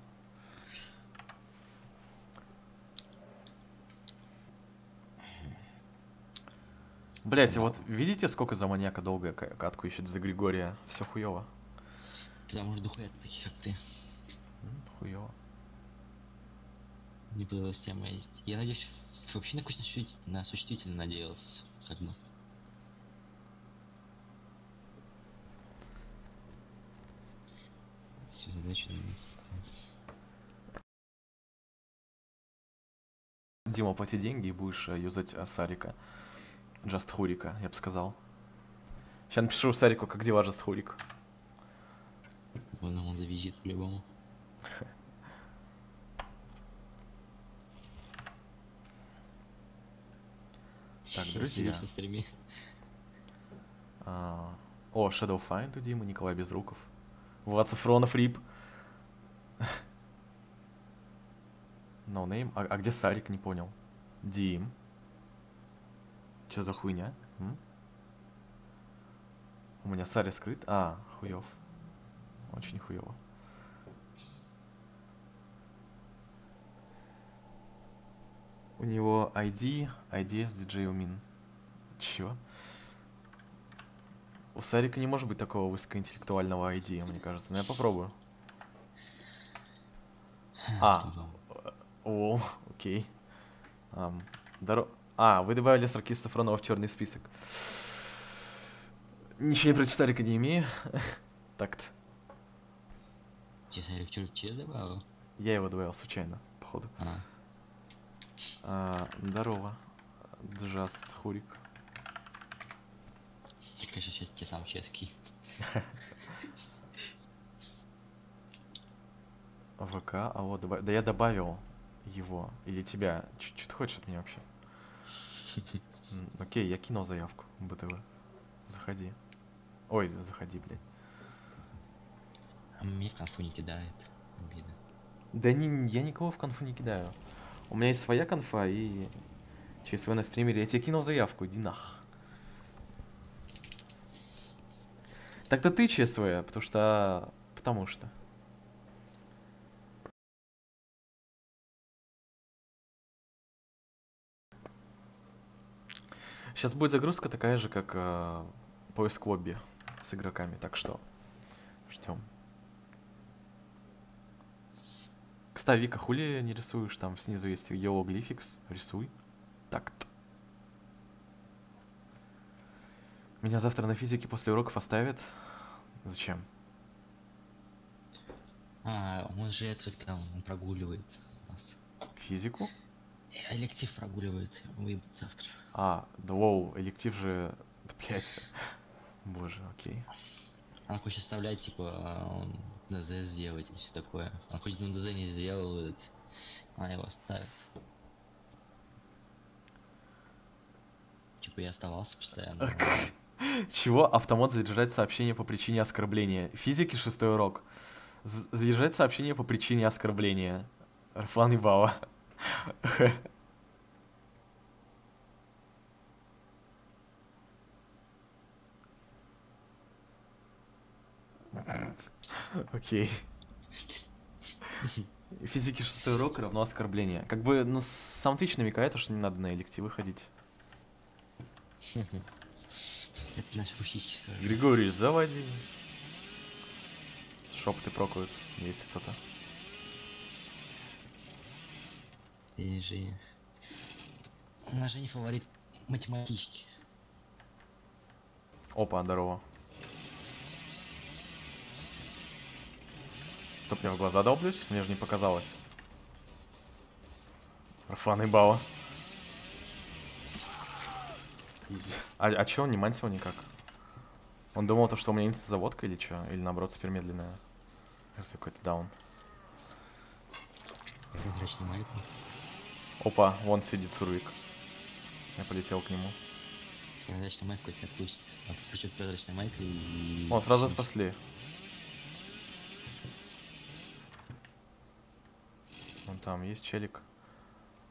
Блять, вот видите, сколько за маньяка долгая катку ищет за Григория? Все хуёво. Потому что дохуя таких, как ты. Хуёво. Не пыталась тема есть. Я надеюсь, вообще на существительно надеялся, как бы. Все задачи на месте. Дима, плати деньги и будешь юзать Сарика. Just Хурика, я бы сказал. Сейчас напишу Сарику, как дела, Just Хурик. Он завизит по-любому. Так, друзья. На стриме. О, Shadow Find у Димы, Николай Безруков. Влад Сафронов, Рип. No name. А где Сарик, не понял. Дим. Че за хуйня? У меня Сарик скрыт. Хуёв. Очень хуёво. У него ID с DJ Umin. Чё? У Сарика не может быть такого высокоинтеллектуального ID, мне кажется. Но я попробую. Окей. Вы добавили Саркис Сафронова в черный список. Ничего не против Сарика не имею. Так-то. Тебе Сарик чё добавил? Я его добавил случайно, походу. Здорово. Just Хурик. Я, конечно, сейчас тебе сам чешский. ВК, а вот да я добавил его или тебя. Что ты хочешь от меня вообще? Окей, я кинул заявку в БТВ. Заходи. Ой, заходи, блядь. А мне в конфу не кидает. Обида. Да я никого в конфу не кидаю. У меня есть своя конфа и ЧСВ на стримере. Я тебе кинул заявку, иди нах. Так-то ты ЧСВ, потому что... Потому что. Сейчас будет загрузка такая же, как поиск лобби с игроками, так что ждем. Кстати, Вика, хули не рисуешь? Там снизу есть иероглификс. Рисуй. Так-то. Меня завтра на физике после уроков оставят. Зачем? Он же это там, он прогуливает нас. Физику? Электив прогуливает, выебут завтра. Да воу, электив же... Да, блядь. Боже, окей. Она хочет оставлять, типа, он ДЗ сделать и все такое. Он хоть ДЗ не сделал, она его оставит. Типа, я оставался постоянно. Чего автомат заряжает сообщение по причине оскорбления? Физики 6-й урок. Заряжает сообщение по причине оскорбления. Рафан и Бава. Окей. Физики 6-й урок равно оскорбление. Как бы, ну, сам Twitch намекает, что не надо на элективы ходить. Это наш русичество. Григорий, заводи. Шепоты прокают, если кто-то. Ты же... Она же не фаворит математички. Опа, здорово. Стоп, я в глаза долблюсь? Мне же не показалось. Рафан и Бава. А чё он не мансил никак? Он думал, что у меня инста-заводка или чё? Или наоборот супер медленная? Если какой-то даун. Прозрачный майку. Опа, вон сидит Сурвик. Я полетел к нему. Прозрачный майку тебя пустит. Он включит прозрачный майк и... О, сразу спасли. Вон там есть челик.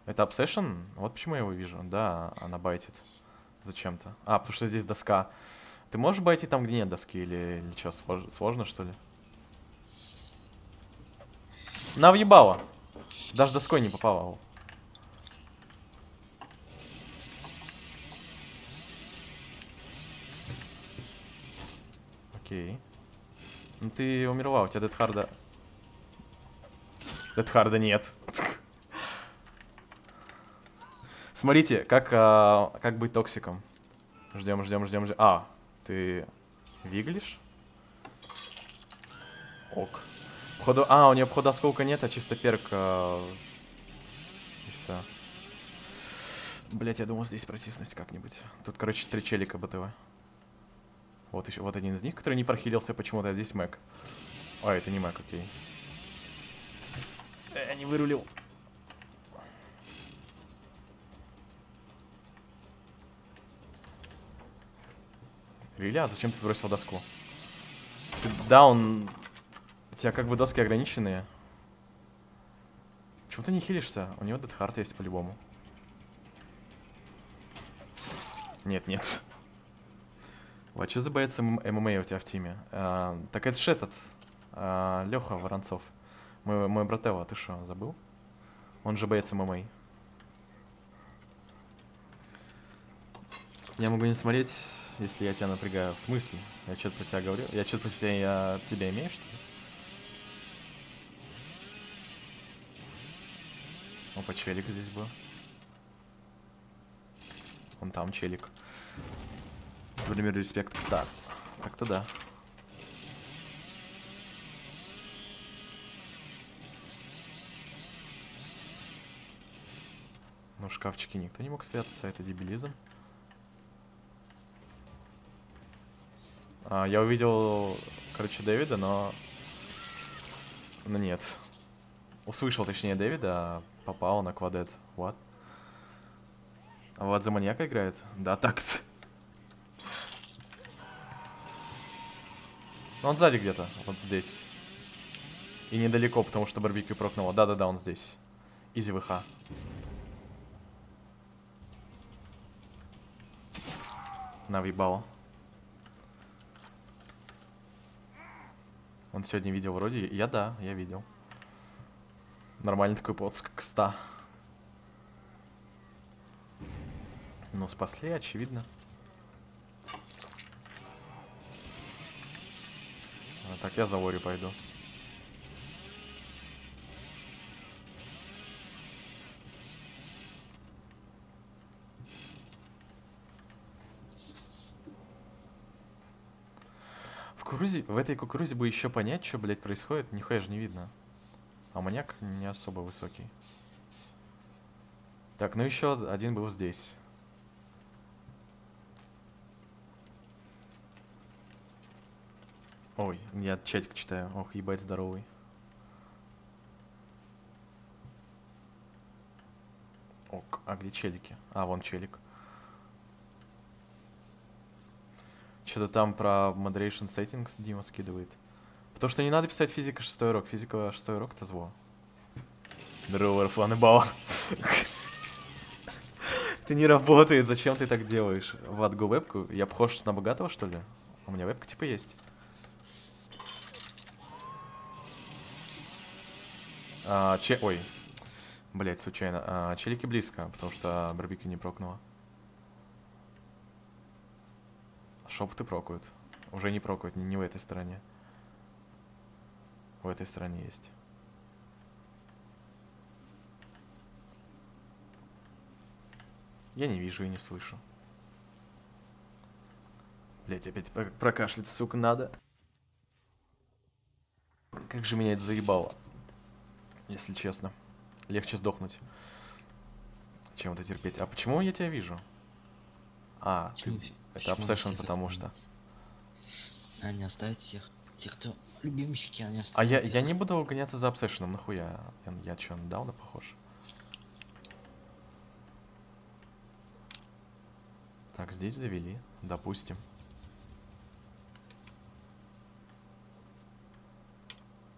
Это Obsession? Вот почему я его вижу. Да, она байтит. Зачем-то. Потому что здесь доска. Ты можешь байтить там, где нет доски? Или что, сложно, что ли? На, въебала. Даже доской не попала. Окей. Ну ты умерла, у тебя Дедхарда... Дедхарда нет. Смотрите, как быть токсиком. Ждем. Ты виглишь? Ок. Походу... у нее походу осколка нет, а чисто перк. И все. Блять, я думал здесь протиснусь как-нибудь. Тут, короче, 3 челика БТВ. Вот еще, вот один из них, который не прохилился почему-то, а здесь Мэг. Это не Мэг, окей. Не вырулил. Риля, зачем ты сбросил доску? Да, у тебя как бы доски ограниченные. Почему ты не хилишься? У него Дедхард есть по-любому. Нет. А что за боец ММА у тебя в тиме? Так это ж этот, Леха Воронцов. Мой брателло, ты что, забыл? Он же боец ММА. Я могу не смотреть, если я тебя напрягаю. В смысле? Я что-то про тебя говорю? Я что-то против тебя имею, что ли? Опа, челик здесь был. Вон там челик. Например, респект к старт. Так-то да. Ну, в шкафчике никто не мог спрятаться, это дебилизм. Я увидел, короче, Дэвида, но... Ну, нет. Услышал, точнее, Дэвида, попал на квадет. Вот. А вот за маньяка играет? Да, так-то. Ну, он сзади где-то, вот здесь. И недалеко, потому что барбекю прокнуло. Да-да-да, он здесь. Изи ВХ. На, въебало. Он сегодня видел вроде. Я видел. Нормальный такой подск к 100. Ну, спасли, очевидно. А, так, я за Ори пойду. В этой кукурузе бы еще понять, что, блядь, происходит. Нихуя же не видно. А маньяк не особо высокий. Так, ну еще один был здесь. Ой, я чатик читаю. Ох, ебать здоровый. Ок, а где челики? А, вон челик. Что-то там про moderation settings Дима скидывает. Потому что не надо писать физика 6 урок. Физика 6 урок это зло. Здорово, Рафлан и Бала. Ты не работает, зачем ты так делаешь? Влад, го вебку. Я похож на богатого, что ли? У меня вебка типа есть. Ой. Блять, случайно. Челики близко, потому что барбекю не прокнуло. Шепоты прокают. Уже не прокают, не в этой стороне. В этой стороне есть. Я не вижу и не слышу. Блять, опять прокашлять, сука, надо. Как же меня это заебало. Если честно. Легче сдохнуть, чем это терпеть. А почему я тебя вижу? Это обсессион, потому что. Не оставить всех. Тех, кто любимчики, они А оставят. я не буду гоняться за обсессионом, нахуя? Я чё, на дауна похож? Так, здесь довели, допустим.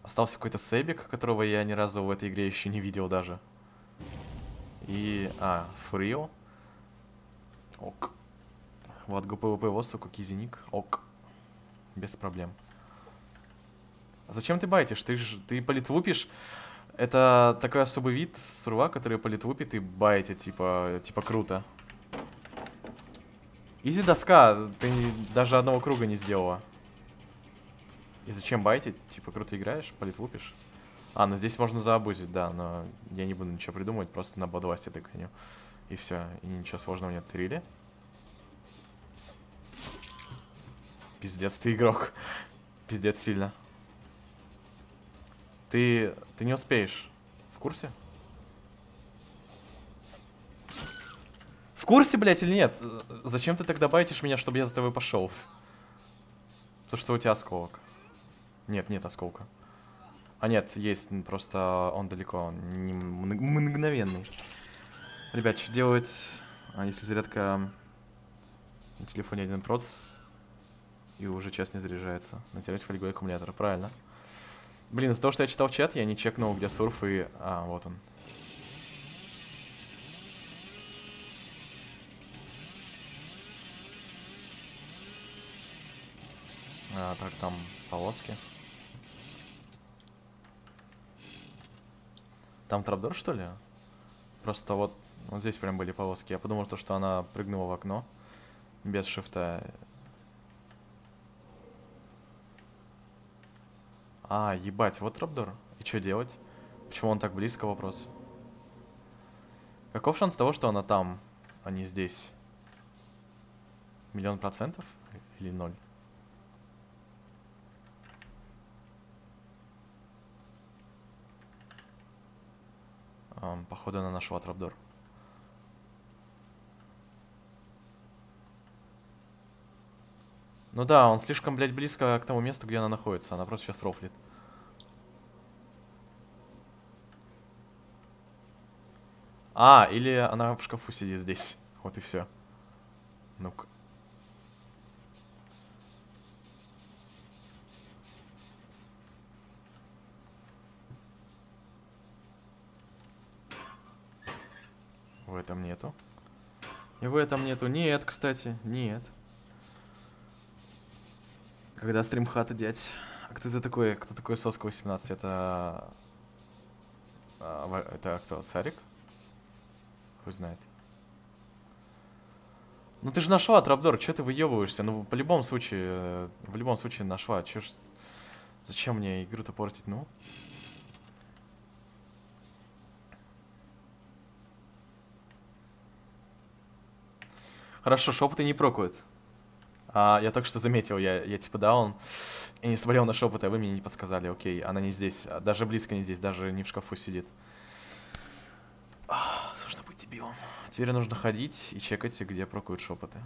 Остался какой-то Себик, которого я ни разу в этой игре еще не видел даже. И... Фрио. Ок. Вот ГПВП Восуку, Кизиник. Ок. Без проблем. А зачем ты байтишь? Ты политвупишь? Это такой особый вид сурва, который политвупит и байтит, типа круто. Изи доска, ты даже одного круга не сделала. И зачем байтить? Типа круто играешь, политвупишь? Ну здесь можно заабузить, да, но я не буду ничего придумывать, просто на бадласте тыканю. И все, и ничего сложного нет. Трили? Пиздец, ты игрок. Пиздец сильно. Ты не успеешь. В курсе? В курсе, блядь, или нет? Зачем ты тогда байтишь меня, чтобы я за тобой пошел? Потому что у тебя осколок. Нет осколка. Нет, есть, просто он далеко, он не мгновенный. Ребят, что делать, если зарядка на телефоне 1% и уже час не заряжается? Натереть фольгой аккумулятора, правильно. Блин, из-за того, что я читал чат, я не чекнул, где сурф и... вот он. Так, там полоски. Там трапдор, что ли? Просто вот здесь прям были полоски. Я подумал, что она прыгнула в окно без шифта. Ебать, вот трапдор. И что делать? Почему он так близко, вопрос? Каков шанс того, что она там, а не здесь? 1000000% или 0? Походу на нашего трапдор. Ну да, он слишком, блядь, близко к тому месту, где она находится. Она просто сейчас рофлит. А, или она в шкафу сидит здесь. Вот и все. Ну-ка. В этом нету. И в этом нету. Нет, кстати, нет. Когда стримхата, дядь. А кто ты такой? Кто такой Соска 18? Это... это кто? Сарик? Хуй знает. Ну ты же нашла, Трапдор, чё ты выебываешься? Ну, в любом случае нашла. Чё ж... Зачем мне игру-то портить? Ну? Хорошо, шепоты не прокуют. Я только что заметил, я типа даун и не смотрел на шепоты, а вы мне не подсказали. Окей, она не здесь, даже близко не здесь, даже не в шкафу сидит. Сложно быть дебилом. Теперь нужно ходить и чекать, где прокуют шепоты.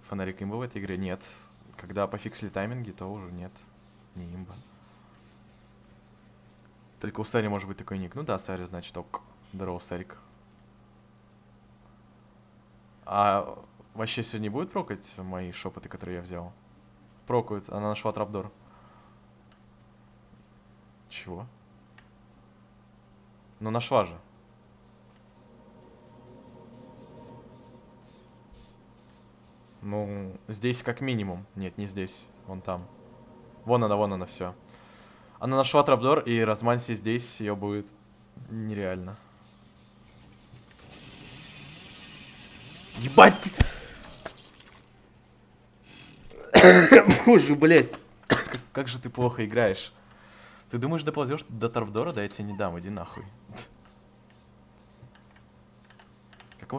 Фонарик имба в этой игре? Нет. Когда пофиксили тайминги, то уже нет. Не имба. Только у Сари может быть такой ник. Ну да, Сари, значит, ок. Здорово, Сарик. А вообще сегодня будет прокать мои шепоты, которые я взял? Прокают, она нашла трапдор. Чего? Ну нашла же. Ну, здесь как минимум. Нет, не здесь. Вон там. Вон она, все. Она нашла трапдор, и разманси здесь ее будет нереально. Ебать ты! Боже, блядь. Как же ты плохо играешь. Ты думаешь, доползешь до трапдора? Да я тебе не дам, иди нахуй. Как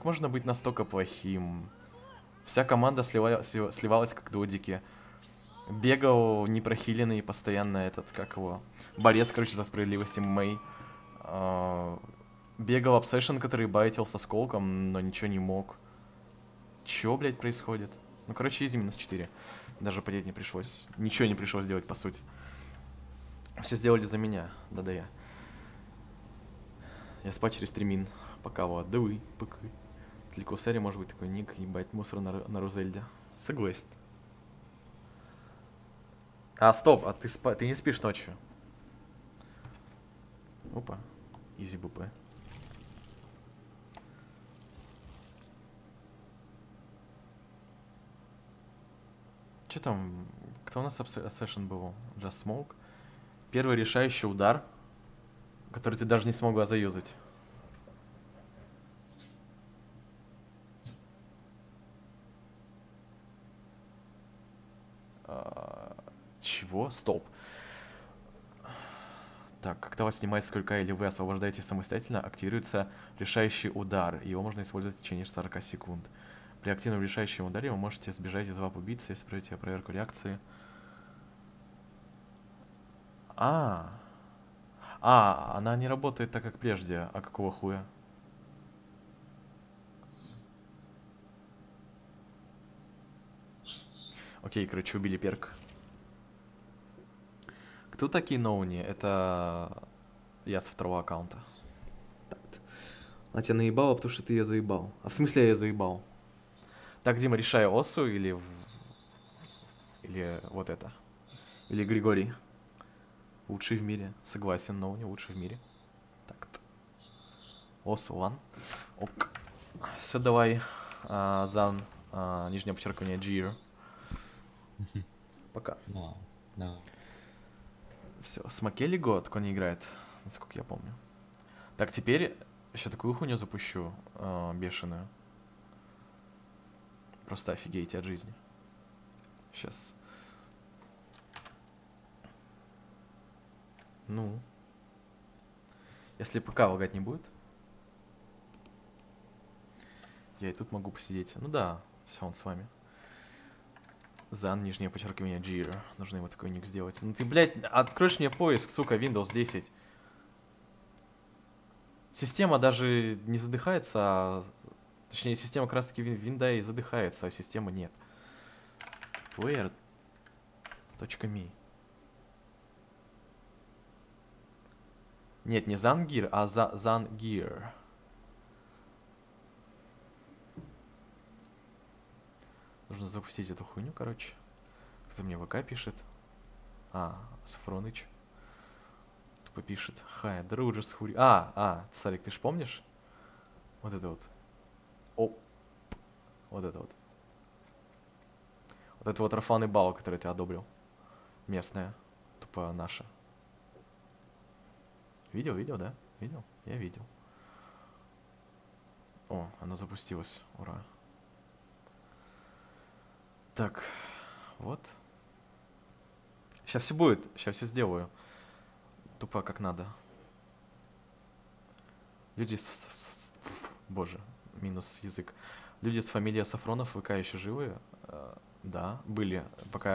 можно быть настолько плохим? Вся команда сливалась как додики. Бегал непрохиленный постоянно этот, как его, борец, короче, за справедливость ММА. Бегал обсессион, который байтил со сколком, но ничего не мог. Чё, блядь, происходит? Ну, короче, изи -4. Даже потеть не пришлось. Ничего не пришлось делать, по сути. Все сделали за меня. Да-да я. Я спать через стримин. Пока вот, да вы, пока. Для Кусари может быть такой ник, ебать, мусор на Рузельде. Согласен. Стоп, ты не спишь ночью? Опа, изи БП. Че там, кто у нас Obsession был? Just Smoke. Первый решающий удар, который ты даже не смогла заюзать. Чего? Стоп. Так, когда вас снимает с крюка или вы освобождаете самостоятельно, активируется решающий удар. Его можно использовать в течение 40 секунд. При активном решающем ударе вы можете сбежать из лап убийцы, если проведете проверку реакции. Она не работает так, как прежде. А какого хуя? Окей, короче, убили перк. Кто такие ноуни? Это я с второго аккаунта. Так-то. Она тебя наебала, потому что ты ее заебал. А в смысле я ее заебал? Так, Дима, решай Осу или вот это. Или Григорий. Лучший в мире. Согласен, ноуни лучший в мире. Так-то. Осу, ван. Ок. Все, давай. Зан. Нижнее подчеркивание Джир. Пока. Да. Все, с Макели год, он не играет, насколько я помню. Так, теперь еще такую хуйню запущу, бешеную. Просто офигейте от жизни. Сейчас. Ну. Если ПК лагать не будет. Я и тут могу посидеть. Ну да, все, он с вами. Зан, нижнее подчеркивание Джир. Нужно ему такой ник сделать. Ну ты, блядь, откроешь мне поиск, сука, Windows 10. Система даже не задыхается, точнее, система как раз таки винда и задыхается, а системы нет. Player.me. Нет, не Зангир, а Зангир. Нужно запустить эту хуйню, короче. Кто-то мне в ВК пишет. Сафроныч. Тупо пишет. Хай, дружишь хури. Царик, ты ж помнишь? Вот это вот. Вот это вот. Вот это вот Рафан и Бао, который ты одобрил. Местная. Тупо наша. Видел, да? Видел? Я видел. О, оно запустилось. Ура. Так, вот. Сейчас все будет. Сейчас все сделаю. Тупо как надо. Люди Боже, минус язык. Люди с фамилией Сафронов в ВК еще живы? Да, были, пока